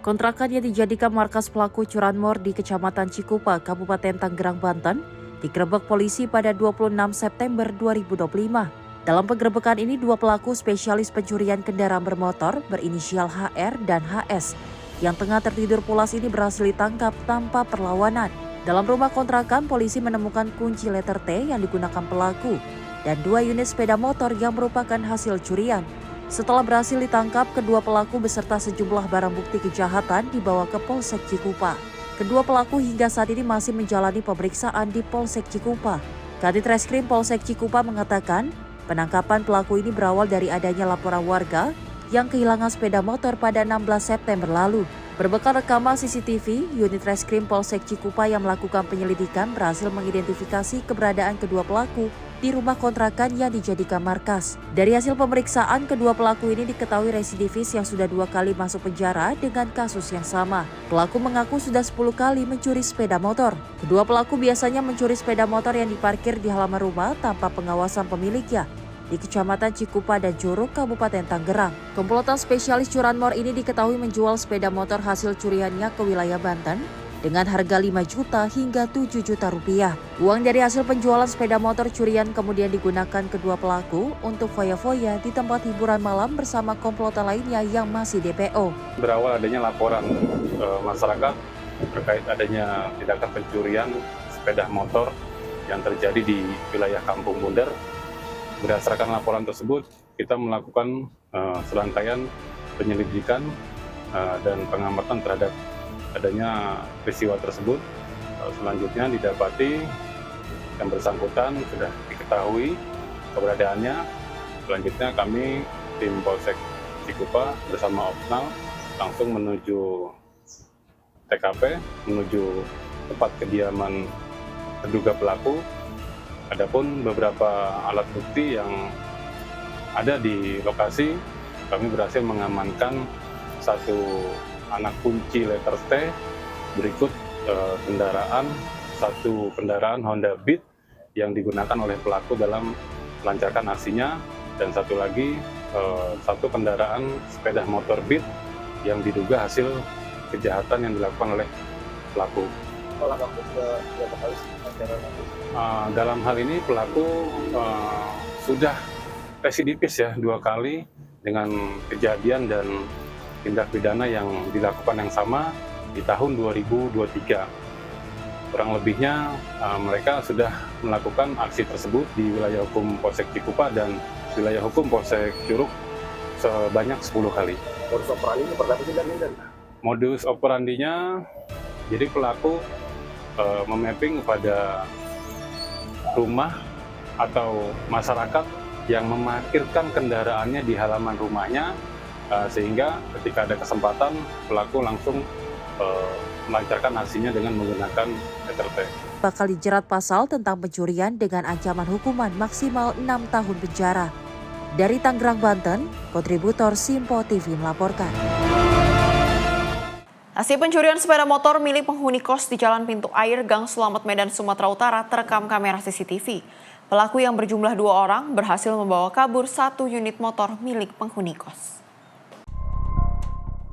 Kontrakan yang dijadikan markas pelaku curanmor di Kecamatan Cikupa, Kabupaten Tangerang, Banten, digerebek polisi pada 26 September 2025. Dalam penggerebekan ini, 2 pelaku spesialis pencurian kendaraan bermotor berinisial HR dan HS yang tengah tertidur pulas ini berhasil ditangkap tanpa perlawanan. Dalam rumah kontrakan, polisi menemukan kunci letter T yang digunakan pelaku dan 2 unit sepeda motor yang merupakan hasil curian. Setelah berhasil ditangkap, kedua pelaku beserta sejumlah barang bukti kejahatan dibawa ke Polsek Cikupa. Kedua pelaku hingga saat ini masih menjalani pemeriksaan di Polsek Cikupa. Kadit Reskrim Polsek Cikupa mengatakan, penangkapan pelaku ini berawal dari adanya laporan warga yang kehilangan sepeda motor pada 16 September lalu. Berbekal rekaman CCTV, unit Reskrim Polsek Cikupa yang melakukan penyelidikan berhasil mengidentifikasi keberadaan kedua pelaku di rumah kontrakan yang dijadikan markas. Dari hasil pemeriksaan, kedua pelaku ini diketahui residivis yang sudah 2 kali masuk penjara dengan kasus yang sama. Pelaku mengaku sudah 10 kali mencuri sepeda motor. Kedua pelaku biasanya mencuri sepeda motor yang diparkir di halaman rumah tanpa pengawasan pemiliknya di Kecamatan Cikupa dan Juruk, Kabupaten Tangerang. Komplotan spesialis curanmor ini diketahui menjual sepeda motor hasil curiannya ke wilayah Banten dengan harga 5 juta hingga 7 juta rupiah. Uang dari hasil penjualan sepeda motor curian kemudian digunakan kedua pelaku untuk foya-foya di tempat hiburan malam bersama komplotan lainnya yang masih DPO. Berawal adanya laporan masyarakat terkait adanya tindakan pencurian sepeda motor yang terjadi di wilayah Kampung Bunder. Berdasarkan laporan tersebut, kita melakukan serangkaian penyelidikan dan pengamatan terhadap adanya peristiwa tersebut. Selanjutnya didapati yang bersangkutan sudah diketahui keberadaannya. Selanjutnya kami tim Polsek Cikupa bersama Opsnal langsung menuju TKP, menuju tempat kediaman terduga pelaku. Adapun beberapa alat bukti yang ada di lokasi, kami berhasil mengamankan 1 anak kunci letter T, berikut kendaraan, 1 kendaraan Honda Beat yang digunakan oleh pelaku dalam melancarkan aksinya, dan 1 lagi 1 kendaraan sepeda motor Beat yang diduga hasil kejahatan yang dilakukan oleh pelaku. Dalam hal ini pelaku sudah residivis ya 2 kali dengan kejadian dan tindak pidana yang dilakukan yang sama di tahun 2023. Kurang lebihnya mereka sudah melakukan aksi tersebut di wilayah hukum Polsek Cikupa dan wilayah hukum Polsek Curug sebanyak 10 kali. Modus operandinya berapa sih, Dan? Modus operandinya, jadi pelaku memapping kepada rumah atau masyarakat yang memarkirkan kendaraannya di halaman rumahnya, sehingga ketika ada kesempatan pelaku langsung melancarkan aksinya dengan menggunakan letter T. Bakal dijerat pasal tentang pencurian dengan ancaman hukuman maksimal 6 tahun penjara. Dari Tangerang, Banten, kontributor Simpo TV melaporkan. Aksi pencurian sepeda motor milik penghuni kos di Jalan Pintu Air, Gang Slamet, Medan, Sumatera Utara terekam kamera CCTV. Pelaku yang berjumlah 2 orang berhasil membawa kabur 1 unit motor milik penghuni kos.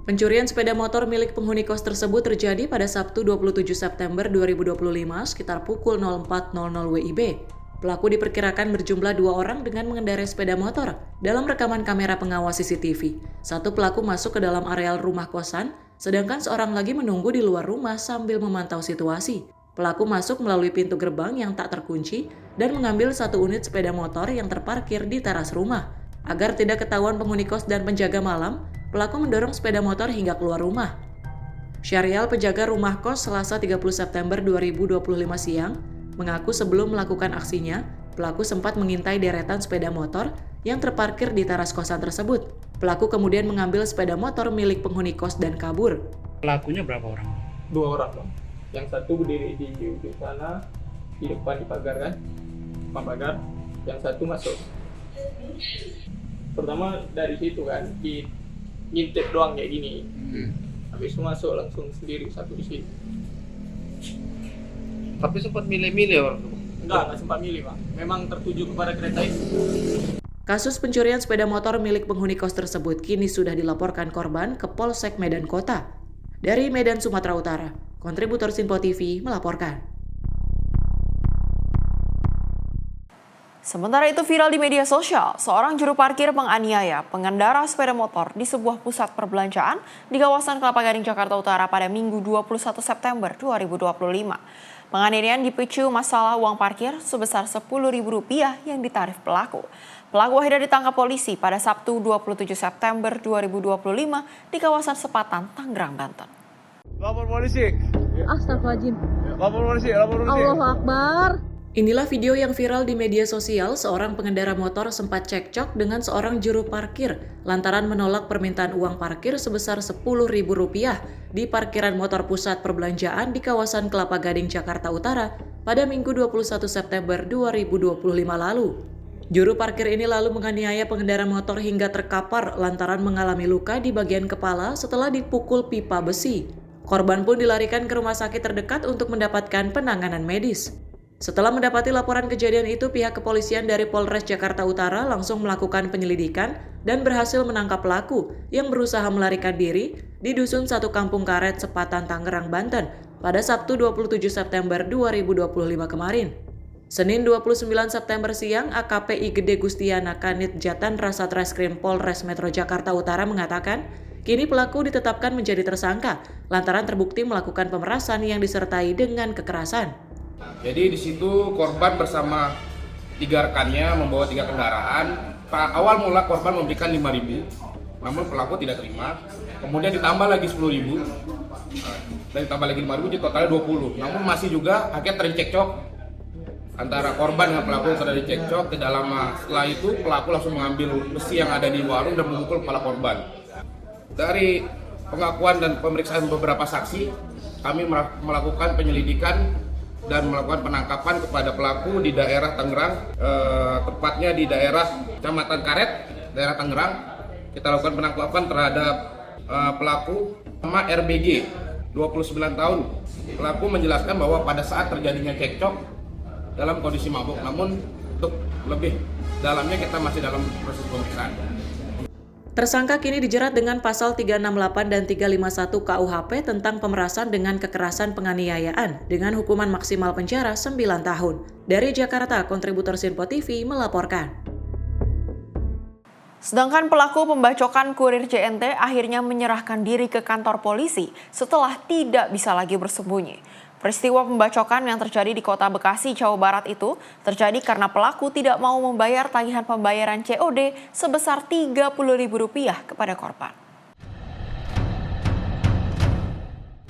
Pencurian sepeda motor milik penghuni kos tersebut terjadi pada Sabtu 27 September 2025 sekitar pukul 04.00 WIB. Pelaku diperkirakan berjumlah 2 orang dengan mengendarai sepeda motor. Dalam rekaman kamera pengawas CCTV, 1 pelaku masuk ke dalam areal rumah kosan sedangkan seorang lagi menunggu di luar rumah sambil memantau situasi. Pelaku masuk melalui pintu gerbang yang tak terkunci dan mengambil 1 unit sepeda motor yang terparkir di teras rumah. Agar tidak ketahuan penghuni kos dan penjaga malam, pelaku mendorong sepeda motor hingga keluar rumah. Syahrial, penjaga rumah kos, Selasa 30 September 2025 siang, mengaku sebelum melakukan aksinya, pelaku sempat mengintai deretan sepeda motor yang terparkir di teras kosan tersebut. Pelaku kemudian mengambil sepeda motor milik penghuni kos dan kabur. Pelakunya berapa orang? 2 orang, Bang. Yang satu berdiri di sana, di depan di pagar kan, depan pagar. Yang satu masuk. Pertama dari situ kan, ngintip doang kayak gini. Habis itu masuk langsung sendiri satu di sini. Tapi sempat milih-milih orang? Enggak sempat milih, Pak. Memang tertuju kepada kereta itu. Kasus pencurian sepeda motor milik penghuni kos tersebut kini sudah dilaporkan korban ke Polsek Medan Kota. Dari Medan, Sumatera Utara, kontributor Sinpo TV melaporkan. Sementara itu viral di media sosial, seorang juru parkir menganiaya pengendara sepeda motor di sebuah pusat perbelanjaan di kawasan Kelapa Gading, Jakarta Utara pada Minggu 21 September 2025. Penganiayaan dipicu masalah uang parkir sebesar Rp10.000 yang ditarif pelaku. Pelaku akhirnya ditangkap polisi pada Sabtu 27 September 2025 di kawasan Sepatan, Tangerang, Banten. Lapor polisi. Astagfirullahaladzim. Lapor polisi. Allahu Akbar. Inilah video yang viral di media sosial. Seorang pengendara motor sempat cekcok dengan seorang juru parkir lantaran menolak permintaan uang parkir sebesar Rp10.000 di parkiran motor pusat perbelanjaan di kawasan Kelapa Gading, Jakarta Utara pada Minggu 21 September 2025 lalu. Juru parkir ini lalu menganiaya pengendara motor hingga terkapar lantaran mengalami luka di bagian kepala setelah dipukul pipa besi. Korban pun dilarikan ke rumah sakit terdekat untuk mendapatkan penanganan medis. Setelah mendapati laporan kejadian itu, pihak kepolisian dari Polres Jakarta Utara langsung melakukan penyelidikan dan berhasil menangkap pelaku yang berusaha melarikan diri di Dusun 1 Kampung Karet, Sepatan, Tangerang, Banten pada Sabtu 27 September 2025 kemarin. Senin 29 September siang, AKP I Gede Gustiana Kanit Jatan Rasatreskrim Polres Metro Jakarta Utara mengatakan, kini pelaku ditetapkan menjadi tersangka lantaran terbukti melakukan pemerasan yang disertai dengan kekerasan. Jadi di situ korban bersama 3 rekannya membawa 3 kendaraan. Awal mula korban memberikan 5.000, namun pelaku tidak terima. Kemudian ditambah lagi 10.000, dan ditambah lagi 5.000, jadi totalnya 20. Namun masih juga akhirnya terjadi cekcok antara korban dengan pelaku yang terjadi cekcok. Tidak lama setelah itu pelaku langsung mengambil besi yang ada di warung dan memukul kepala korban. Dari pengakuan dan pemeriksaan beberapa saksi, kami melakukan penyelidikan dan melakukan penangkapan kepada pelaku di daerah Tangerang, tepatnya di daerah Kecamatan Karet, daerah Tangerang. Kita lakukan penangkapan terhadap pelaku nama RBG, 29 tahun. Pelaku menjelaskan bahwa pada saat terjadinya cekcok dalam kondisi mabuk, namun untuk lebih dalamnya kita masih dalam proses pemeriksaan. Tersangka kini dijerat dengan pasal 368 dan 351 KUHP tentang pemerasan dengan kekerasan penganiayaan dengan hukuman maksimal penjara 9 tahun. Dari Jakarta, kontributor Sinpo TV melaporkan. Sedangkan pelaku pembacokan kurir JNT akhirnya menyerahkan diri ke kantor polisi setelah tidak bisa lagi bersembunyi. Peristiwa pembacokan yang terjadi di kota Bekasi, Jawa Barat itu terjadi karena pelaku tidak mau membayar tagihan pembayaran COD sebesar Rp30.000 kepada korban.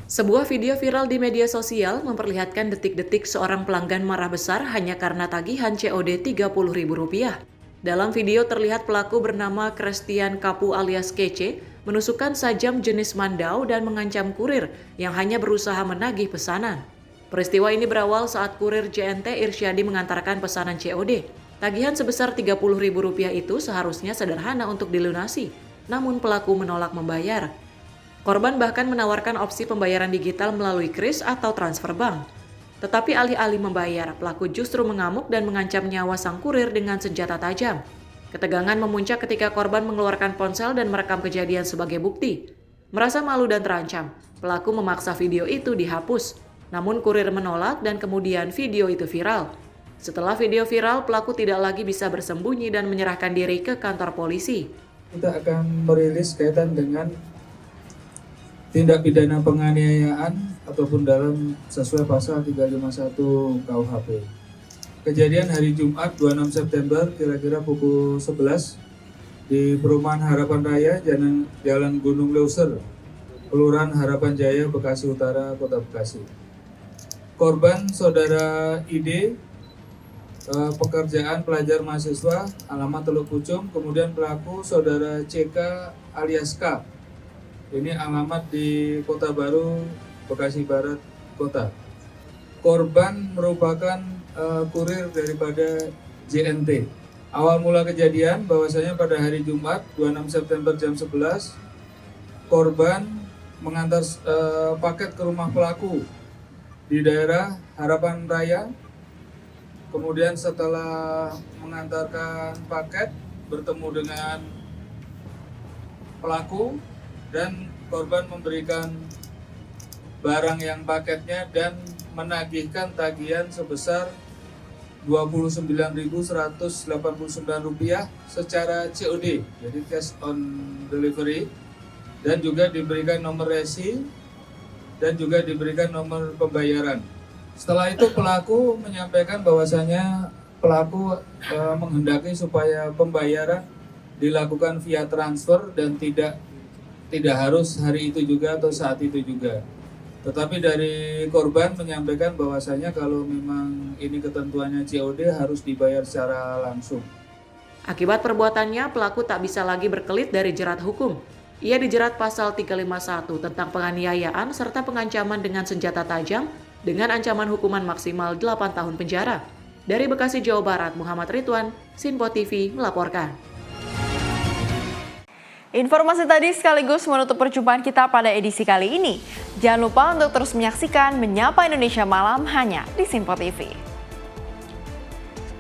Sebuah video viral di media sosial memperlihatkan detik-detik seorang pelanggan marah besar hanya karena tagihan COD Rp30.000. Dalam video terlihat pelaku bernama Christian Kapu alias Kece menusukkan sajam jenis mandau dan mengancam kurir yang hanya berusaha menagih pesanan. Peristiwa ini berawal saat kurir JNT Irsyadi mengantarkan pesanan COD. Tagihan sebesar Rp30.000 itu seharusnya sederhana untuk dilunasi, namun pelaku menolak membayar. Korban bahkan menawarkan opsi pembayaran digital melalui kris atau transfer bank. Tetapi alih-alih membayar, pelaku justru mengamuk dan mengancam nyawa sang kurir dengan senjata tajam. Ketegangan memuncak ketika korban mengeluarkan ponsel dan merekam kejadian sebagai bukti. Merasa malu dan terancam, pelaku memaksa video itu dihapus. Namun kurir menolak dan kemudian video itu viral. Setelah video viral, pelaku tidak lagi bisa bersembunyi dan menyerahkan diri ke kantor polisi. Kita akan merilis kaitan dengan tindak pidana penganiayaan ataupun dalam sesuai pasal 351 KUHP. Kejadian hari Jumat 26 September kira-kira pukul 11 di Perumahan Harapan Raya, Jalan Gunung Leuser, Kelurahan Harapan Jaya, Bekasi Utara, Kota Bekasi. Korban saudara ID, pekerjaan pelajar mahasiswa, alamat Teluk Pucung. Kemudian pelaku saudara CK alias K. Ini alamat di Kota Baru, Bekasi Barat Kota. Korban merupakan kurir daripada JNT. Awal mula kejadian bahwasanya pada hari Jumat 26 September jam 11, korban mengantar paket ke rumah pelaku di daerah Harapan Raya. Kemudian setelah mengantarkan paket, bertemu dengan pelaku dan korban memberikan barang yang paketnya dan menagihkan tagihan sebesar Rp29.189 secara COD, jadi cash on delivery, dan juga diberikan nomor resi dan juga diberikan nomor pembayaran. Setelah itu pelaku menyampaikan bahwasanya pelaku menghendaki supaya pembayaran dilakukan via transfer dan tidak harus hari itu juga atau saat itu juga. Tetapi dari korban menyampaikan bahwasanya kalau memang ini ketentuannya COD harus dibayar secara langsung. Akibat perbuatannya, pelaku tak bisa lagi berkelit dari jerat hukum. Ia dijerat pasal 351 tentang penganiayaan serta pengancaman dengan senjata tajam dengan ancaman hukuman maksimal 8 tahun penjara. Dari Bekasi, Jawa Barat, Muhammad Ridwan, Sinpo TV melaporkan. Informasi tadi sekaligus menutup perjumpaan kita pada edisi kali ini. Jangan lupa untuk terus menyaksikan Menyapa Indonesia Malam hanya di Sinpo TV.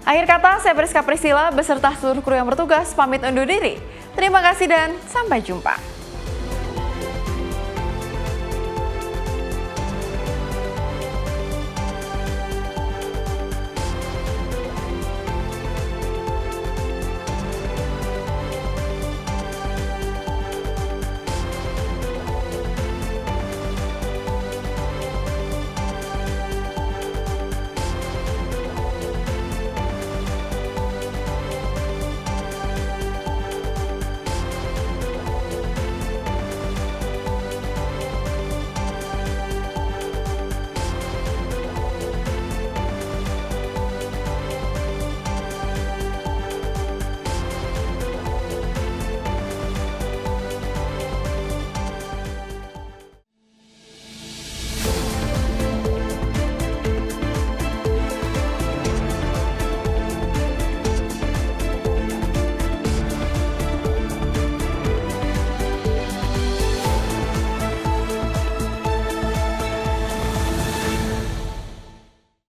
Akhir kata, saya Priska Priscilla beserta seluruh kru yang bertugas pamit undur diri. Terima kasih dan sampai jumpa.